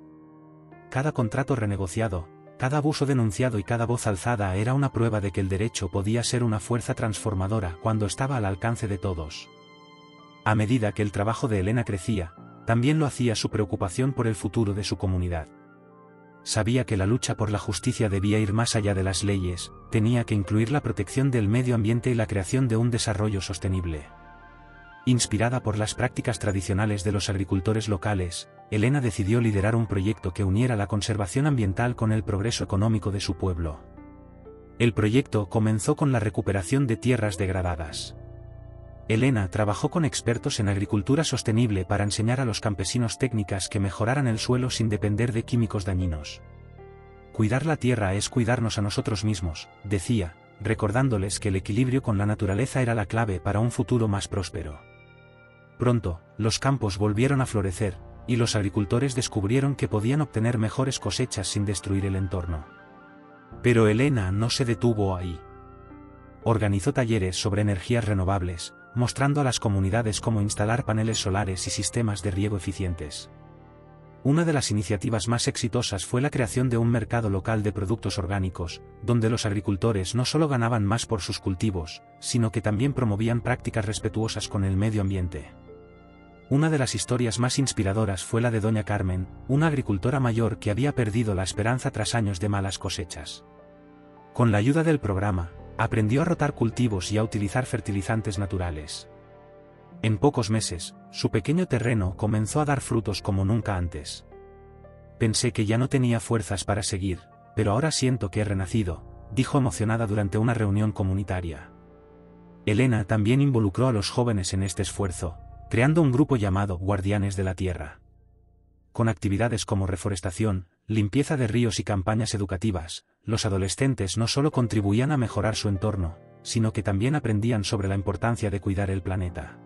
S1: Cada contrato renegociado, cada abuso denunciado y cada voz alzada era una prueba de que el derecho podía ser una fuerza transformadora cuando estaba al alcance de todos. A medida que el trabajo de Elena crecía, también lo hacía su preocupación por el futuro de su comunidad. Sabía que la lucha por la justicia debía ir más allá de las leyes, tenía que incluir la protección del medio ambiente y la creación de un desarrollo sostenible. Inspirada por las prácticas tradicionales de los agricultores locales, Elena decidió liderar un proyecto que uniera la conservación ambiental con el progreso económico de su pueblo. El proyecto comenzó con la recuperación de tierras degradadas. Elena trabajó con expertos en agricultura sostenible para enseñar a los campesinos técnicas que mejoraran el suelo sin depender de químicos dañinos. Cuidar la tierra es cuidarnos a nosotros mismos, decía, recordándoles que el equilibrio con la naturaleza era la clave para un futuro más próspero. Pronto, los campos volvieron a florecer, y los agricultores descubrieron que podían obtener mejores cosechas sin destruir el entorno. Pero Elena no se detuvo ahí. Organizó talleres sobre energías renovables, mostrando a las comunidades cómo instalar paneles solares y sistemas de riego eficientes. Una de las iniciativas más exitosas fue la creación de un mercado local de productos orgánicos, donde los agricultores no solo ganaban más por sus cultivos, sino que también promovían prácticas respetuosas con el medio ambiente. Una de las historias más inspiradoras fue la de Doña Carmen, una agricultora mayor que había perdido la esperanza tras años de malas cosechas. Con la ayuda del programa, aprendió a rotar cultivos y a utilizar fertilizantes naturales. En pocos meses, su pequeño terreno comenzó a dar frutos como nunca antes. Pensé que ya no tenía fuerzas para seguir, pero ahora siento que he renacido, dijo emocionada durante una reunión comunitaria. Elena también involucró a los jóvenes en este esfuerzo, creando un grupo llamado Guardianes de la Tierra. Con actividades como reforestación, limpieza de ríos y campañas educativas, los adolescentes no solo contribuían a mejorar su entorno, sino que también aprendían sobre la importancia de cuidar el planeta.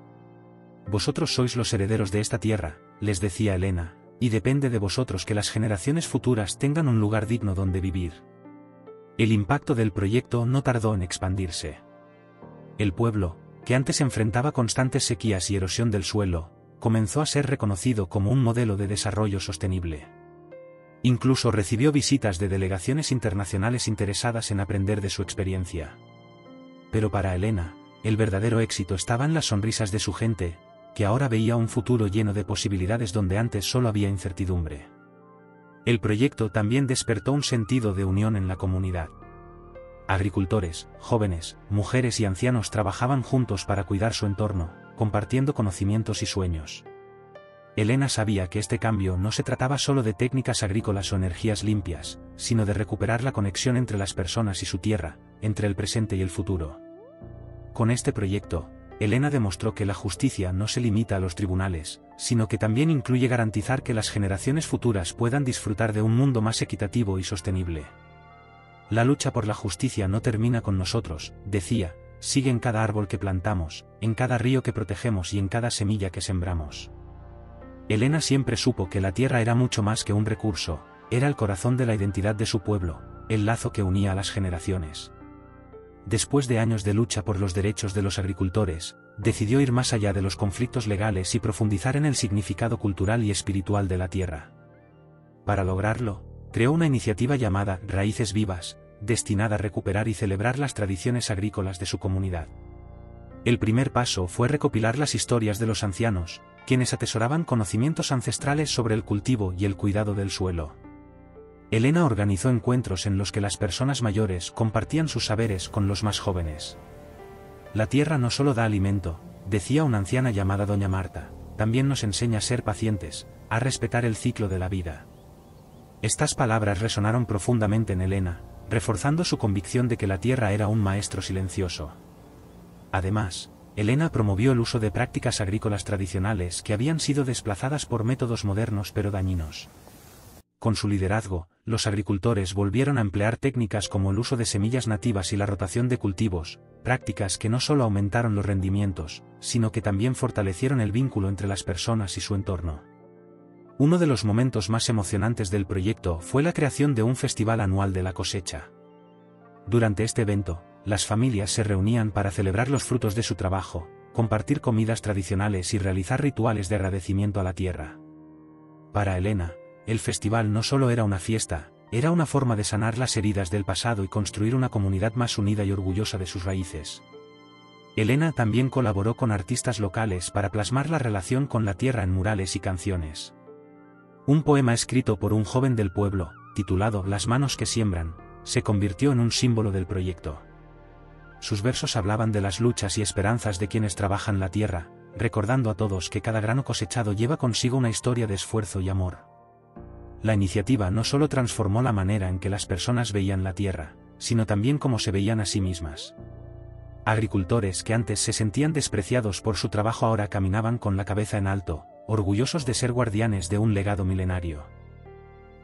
S1: vosotros sois los herederos de esta tierra, les decía Helena, y depende de vosotros que las generaciones futuras tengan un lugar digno donde vivir. El impacto del proyecto no tardó en expandirse. El pueblo, que antes enfrentaba constantes sequías y erosión del suelo, comenzó a ser reconocido como un modelo de desarrollo sostenible. Incluso recibió visitas de delegaciones internacionales interesadas en aprender de su experiencia. Pero para Helena, el verdadero éxito estaba en las sonrisas de su gente, que ahora veía un futuro lleno de posibilidades donde antes solo había incertidumbre. El proyecto también despertó un sentido de unión en la comunidad. Agricultores, jóvenes, mujeres y ancianos trabajaban juntos para cuidar su entorno, compartiendo conocimientos y sueños. Helena sabía que este cambio no se trataba solo de técnicas agrícolas o energías limpias, sino de recuperar la conexión entre las personas y su tierra, entre el presente y el futuro. Con este proyecto, Helena demostró que la justicia no se limita a los tribunales, sino que también incluye garantizar que las generaciones futuras puedan disfrutar de un mundo más equitativo y sostenible. La lucha por la justicia no termina con nosotros, decía, sigue en cada árbol que plantamos, en cada río que protegemos y en cada semilla que sembramos. Helena siempre supo que la tierra era mucho más que un recurso, era el corazón de la identidad de su pueblo, el lazo que unía a las generaciones. Después de años de lucha por los derechos de los agricultores, decidió ir más allá de los conflictos legales y profundizar en el significado cultural y espiritual de la tierra. Para lograrlo, creó una iniciativa llamada Raíces Vivas, destinada a recuperar y celebrar las tradiciones agrícolas de su comunidad. El primer paso fue recopilar las historias de los ancianos, quienes atesoraban conocimientos ancestrales sobre el cultivo y el cuidado del suelo. Helena organizó encuentros en los que las personas mayores compartían sus saberes con los más jóvenes. La tierra no solo da alimento, decía una anciana llamada Doña Marta, también nos enseña a ser pacientes, a respetar el ciclo de la vida. Estas palabras resonaron profundamente en Helena, reforzando su convicción de que la tierra era un maestro silencioso. Además, Helena promovió el uso de prácticas agrícolas tradicionales que habían sido desplazadas por métodos modernos pero dañinos. Con su liderazgo, los agricultores volvieron a emplear técnicas como el uso de semillas nativas y la rotación de cultivos, prácticas que no solo aumentaron los rendimientos, sino que también fortalecieron el vínculo entre las personas y su entorno. Uno de los momentos más emocionantes del proyecto fue la creación de un festival anual de la cosecha. Durante este evento, las familias se reunían para celebrar los frutos de su trabajo, compartir comidas tradicionales y realizar rituales de agradecimiento a la tierra. Para Helena, el festival no solo era una fiesta, era una forma de sanar las heridas del pasado y construir una comunidad más unida y orgullosa de sus raíces. Helena también colaboró con artistas locales para plasmar la relación con la tierra en murales y canciones. Un poema escrito por un joven del pueblo, titulado Las manos que siembran, se convirtió en un símbolo del proyecto. Sus versos hablaban de las luchas y esperanzas de quienes trabajan la tierra, recordando a todos que cada grano cosechado lleva consigo una historia de esfuerzo y amor. La iniciativa no solo transformó la manera en que las personas veían la tierra, sino también cómo se veían a sí mismas. Agricultores que antes se sentían despreciados por su trabajo ahora caminaban con la cabeza en alto, orgullosos de ser guardianes de un legado milenario.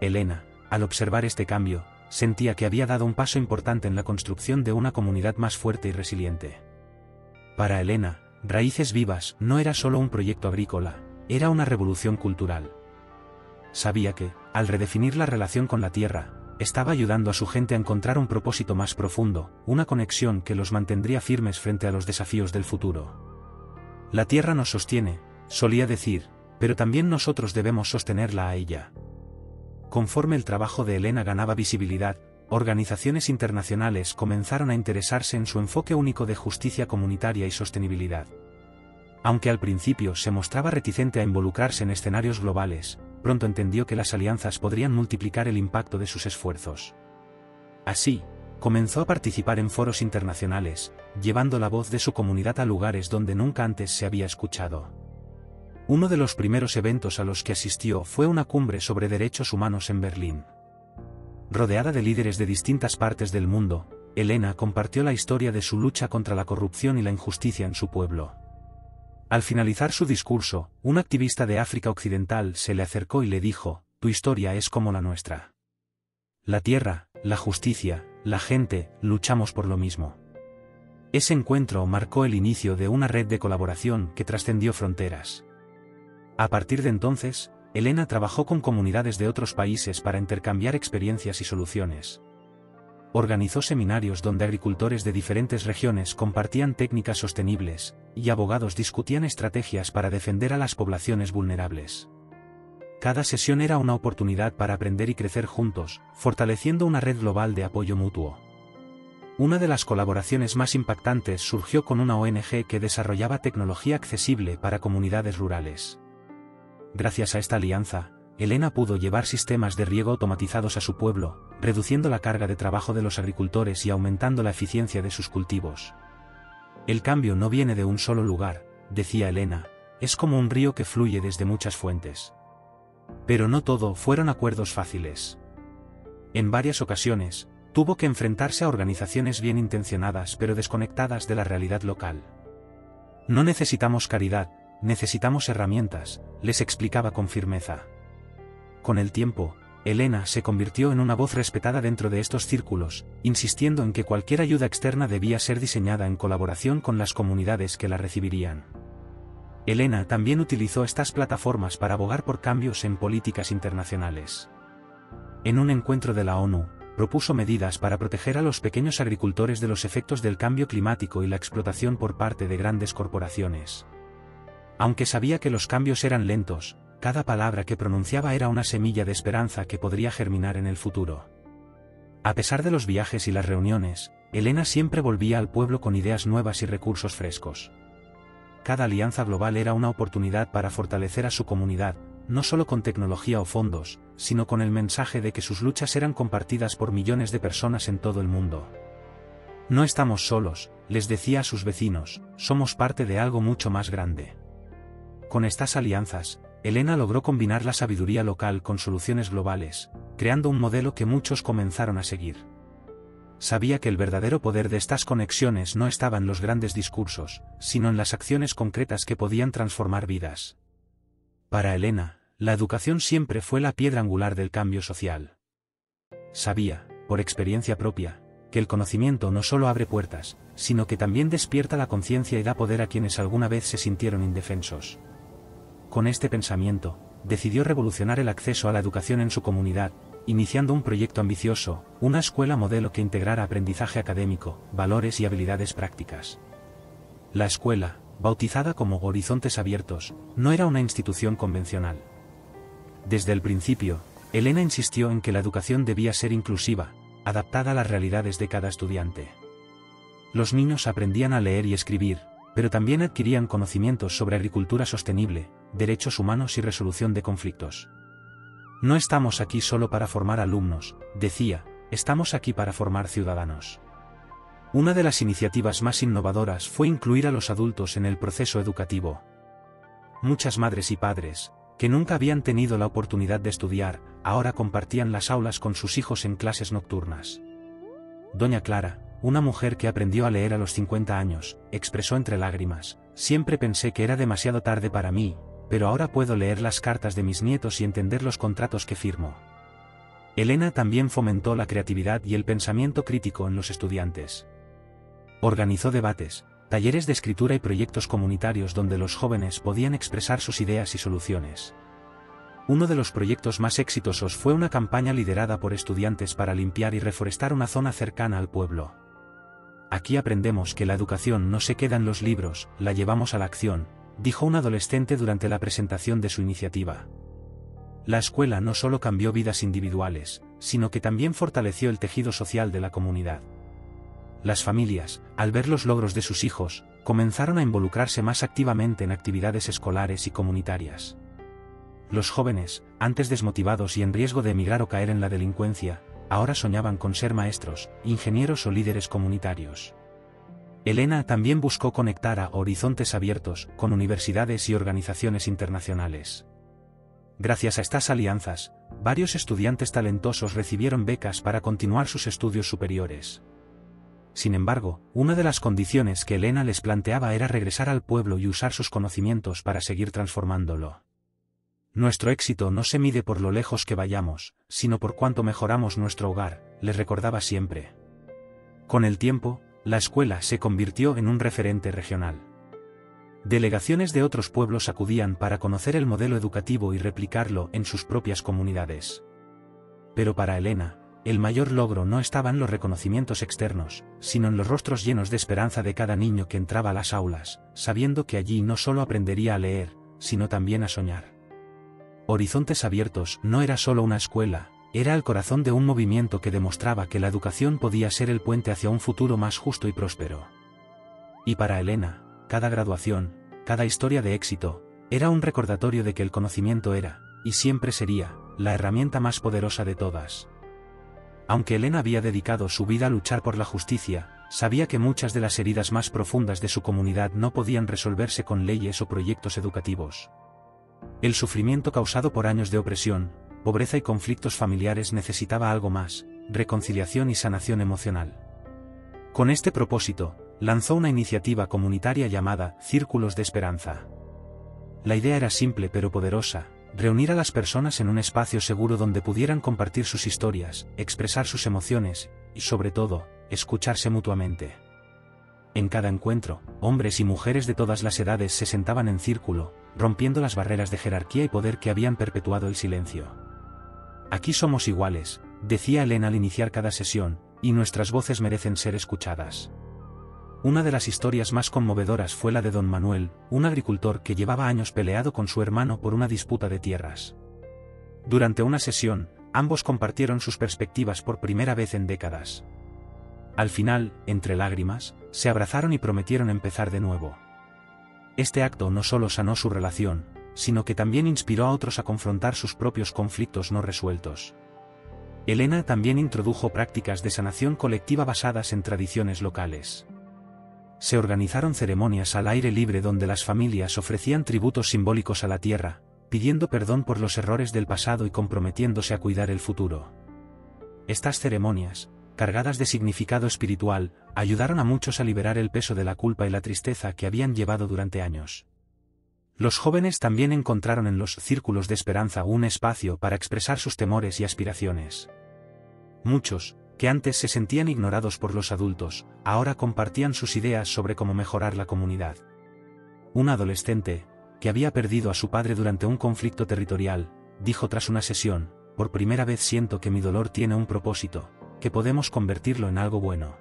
S1: Helena, al observar este cambio, sentía que había dado un paso importante en la construcción de una comunidad más fuerte y resiliente. Para Helena, Raíces Vivas no era solo un proyecto agrícola, era una revolución cultural. Sabía que, al redefinir la relación con la tierra, estaba ayudando a su gente a encontrar un propósito más profundo, una conexión que los mantendría firmes frente a los desafíos del futuro. La tierra nos sostiene, solía decir, pero también nosotros debemos sostenerla a ella. Conforme el trabajo de Helena ganaba visibilidad, organizaciones internacionales comenzaron a interesarse en su enfoque único de justicia comunitaria y sostenibilidad. Aunque al principio se mostraba reticente a involucrarse en escenarios globales, pronto entendió que las alianzas podrían multiplicar el impacto de sus esfuerzos. Así, comenzó a participar en foros internacionales, llevando la voz de su comunidad a lugares donde nunca antes se había escuchado. Uno de los primeros eventos a los que asistió fue una cumbre sobre derechos humanos en Berlín. Rodeada de líderes de distintas partes del mundo, Helena compartió la historia de su lucha contra la corrupción y la injusticia en su pueblo. Al finalizar su discurso, un activista de África Occidental se le acercó y le dijo, «Tu historia es como la nuestra. La tierra, la justicia, la gente, luchamos por lo mismo». Ese encuentro marcó el inicio de una red de colaboración que trascendió fronteras. A partir de entonces, Elena trabajó con comunidades de otros países para intercambiar experiencias y soluciones. Organizó seminarios donde agricultores de diferentes regiones compartían técnicas sostenibles, y abogados discutían estrategias para defender a las poblaciones vulnerables. Cada sesión era una oportunidad para aprender y crecer juntos, fortaleciendo una red global de apoyo mutuo. Una de las colaboraciones más impactantes surgió con una ONG que desarrollaba tecnología accesible para comunidades rurales. Gracias a esta alianza, Elena pudo llevar sistemas de riego automatizados a su pueblo, reduciendo la carga de trabajo de los agricultores y aumentando la eficiencia de sus cultivos. El cambio no viene de un solo lugar, decía Elena, es como un río que fluye desde muchas fuentes. Pero no todo fueron acuerdos fáciles. En varias ocasiones, tuvo que enfrentarse a organizaciones bien intencionadas pero desconectadas de la realidad local. No necesitamos caridad, necesitamos herramientas, les explicaba con firmeza. Con el tiempo, Elena se convirtió en una voz respetada dentro de estos círculos, insistiendo en que cualquier ayuda externa debía ser diseñada en colaboración con las comunidades que la recibirían. Elena también utilizó estas plataformas para abogar por cambios en políticas internacionales. En un encuentro de la ONU, propuso medidas para proteger a los pequeños agricultores de los efectos del cambio climático y la explotación por parte de grandes corporaciones. Aunque sabía que los cambios eran lentos, cada palabra que pronunciaba era una semilla de esperanza que podría germinar en el futuro. A pesar de los viajes y las reuniones, Elena siempre volvía al pueblo con ideas nuevas y recursos frescos. Cada alianza global era una oportunidad para fortalecer a su comunidad, no solo con tecnología o fondos, sino con el mensaje de que sus luchas eran compartidas por millones de personas en todo el mundo. No estamos solos, les decía a sus vecinos, somos parte de algo mucho más grande. Con estas alianzas, Elena logró combinar la sabiduría local con soluciones globales, creando un modelo que muchos comenzaron a seguir. Sabía que el verdadero poder de estas conexiones no estaba en los grandes discursos, sino en las acciones concretas que podían transformar vidas. Para Elena, la educación siempre fue la piedra angular del cambio social. Sabía, por experiencia propia, que el conocimiento no solo abre puertas, sino que también despierta la conciencia y da poder a quienes alguna vez se sintieron indefensos. Con este pensamiento, decidió revolucionar el acceso a la educación en su comunidad, iniciando un proyecto ambicioso, una escuela modelo que integrara aprendizaje académico, valores y habilidades prácticas. La escuela, bautizada como Horizontes Abiertos, no era una institución convencional. Desde el principio, Elena insistió en que la educación debía ser inclusiva, adaptada a las realidades de cada estudiante. Los niños aprendían a leer y escribir, pero también adquirían conocimientos sobre agricultura sostenible, derechos humanos y resolución de conflictos. No estamos aquí solo para formar alumnos, decía, estamos aquí para formar ciudadanos. Una de las iniciativas más innovadoras fue incluir a los adultos en el proceso educativo. Muchas madres y padres, que nunca habían tenido la oportunidad de estudiar, ahora compartían las aulas con sus hijos en clases nocturnas. Doña Clara, una mujer que aprendió a leer a los 50 años, expresó entre lágrimas, siempre pensé que era demasiado tarde para mí, pero ahora puedo leer las cartas de mis nietos y entender los contratos que firmo. Elena también fomentó la creatividad y el pensamiento crítico en los estudiantes. Organizó debates, talleres de escritura y proyectos comunitarios donde los jóvenes podían expresar sus ideas y soluciones. Uno de los proyectos más exitosos fue una campaña liderada por estudiantes para limpiar y reforestar una zona cercana al pueblo. Aquí aprendemos que la educación no se queda en los libros, la llevamos a la acción, dijo un adolescente durante la presentación de su iniciativa. La escuela no solo cambió vidas individuales, sino que también fortaleció el tejido social de la comunidad. Las familias, al ver los logros de sus hijos, comenzaron a involucrarse más activamente en actividades escolares y comunitarias. Los jóvenes, antes desmotivados y en riesgo de emigrar o caer en la delincuencia, ahora soñaban con ser maestros, ingenieros o líderes comunitarios. Elena también buscó conectar a Horizontes Abiertos con universidades y organizaciones internacionales. Gracias a estas alianzas, varios estudiantes talentosos recibieron becas para continuar sus estudios superiores. Sin embargo, una de las condiciones que Elena les planteaba era regresar al pueblo y usar sus conocimientos para seguir transformándolo. Nuestro éxito no se mide por lo lejos que vayamos, sino por cuánto mejoramos nuestro hogar, les recordaba siempre. Con el tiempo, la escuela se convirtió en un referente regional. Delegaciones de otros pueblos acudían para conocer el modelo educativo y replicarlo en sus propias comunidades. Pero para Elena, el mayor logro no estaba en los reconocimientos externos, sino en los rostros llenos de esperanza de cada niño que entraba a las aulas, sabiendo que allí no solo aprendería a leer, sino también a soñar. Horizontes Abiertos no era solo una escuela, era el corazón de un movimiento que demostraba que la educación podía ser el puente hacia un futuro más justo y próspero. Y para Elena, cada graduación, cada historia de éxito, era un recordatorio de que el conocimiento era, y siempre sería, la herramienta más poderosa de todas. Aunque Elena había dedicado su vida a luchar por la justicia, sabía que muchas de las heridas más profundas de su comunidad no podían resolverse con leyes o proyectos educativos. El sufrimiento causado por años de opresión, pobreza y conflictos familiares necesitaba algo más, reconciliación y sanación emocional. Con este propósito, lanzó una iniciativa comunitaria llamada Círculos de Esperanza. La idea era simple pero poderosa: reunir a las personas en un espacio seguro donde pudieran compartir sus historias, expresar sus emociones, y sobre todo, escucharse mutuamente. En cada encuentro, hombres y mujeres de todas las edades se sentaban en círculo, rompiendo las barreras de jerarquía y poder que habían perpetuado el silencio. Aquí somos iguales, decía Elena al iniciar cada sesión, y nuestras voces merecen ser escuchadas. Una de las historias más conmovedoras fue la de don Manuel, un agricultor que llevaba años peleado con su hermano por una disputa de tierras. Durante una sesión, ambos compartieron sus perspectivas por primera vez en décadas. Al final, entre lágrimas, se abrazaron y prometieron empezar de nuevo. Este acto no solo sanó su relación, sino que también inspiró a otros a confrontar sus propios conflictos no resueltos. Elena también introdujo prácticas de sanación colectiva basadas en tradiciones locales. Se organizaron ceremonias al aire libre donde las familias ofrecían tributos simbólicos a la tierra, pidiendo perdón por los errores del pasado y comprometiéndose a cuidar el futuro. Estas ceremonias, cargadas de significado espiritual, ayudaron a muchos a liberar el peso de la culpa y la tristeza que habían llevado durante años. Los jóvenes también encontraron en los círculos de esperanza un espacio para expresar sus temores y aspiraciones. Muchos, que antes se sentían ignorados por los adultos, ahora compartían sus ideas sobre cómo mejorar la comunidad. Un adolescente, que había perdido a su padre durante un conflicto territorial, dijo tras una sesión: por primera vez siento que mi dolor tiene un propósito, que podemos convertirlo en algo bueno.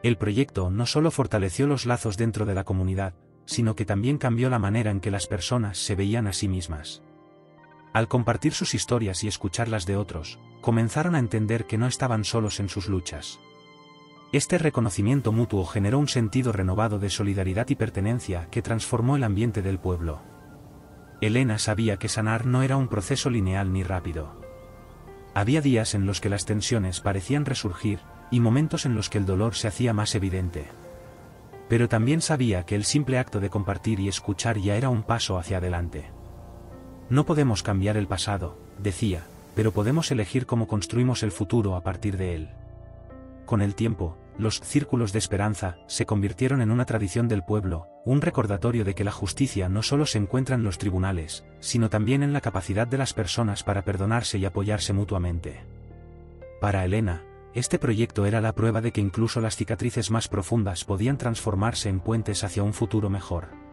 S1: El proyecto no solo fortaleció los lazos dentro de la comunidad, sino que también cambió la manera en que las personas se veían a sí mismas. Al compartir sus historias y escuchar las de otros, comenzaron a entender que no estaban solos en sus luchas. Este reconocimiento mutuo generó un sentido renovado de solidaridad y pertenencia que transformó el ambiente del pueblo. Elena sabía que sanar no era un proceso lineal ni rápido. Había días en los que las tensiones parecían resurgir, y momentos en los que el dolor se hacía más evidente. Pero también sabía que el simple acto de compartir y escuchar ya era un paso hacia adelante. No podemos cambiar el pasado, decía, pero podemos elegir cómo construimos el futuro a partir de él. Con el tiempo, los círculos de esperanza se convirtieron en una tradición del pueblo, un recordatorio de que la justicia no solo se encuentra en los tribunales, sino también en la capacidad de las personas para perdonarse y apoyarse mutuamente. Para Elena, este proyecto era la prueba de que incluso las cicatrices más profundas podían transformarse en puentes hacia un futuro mejor.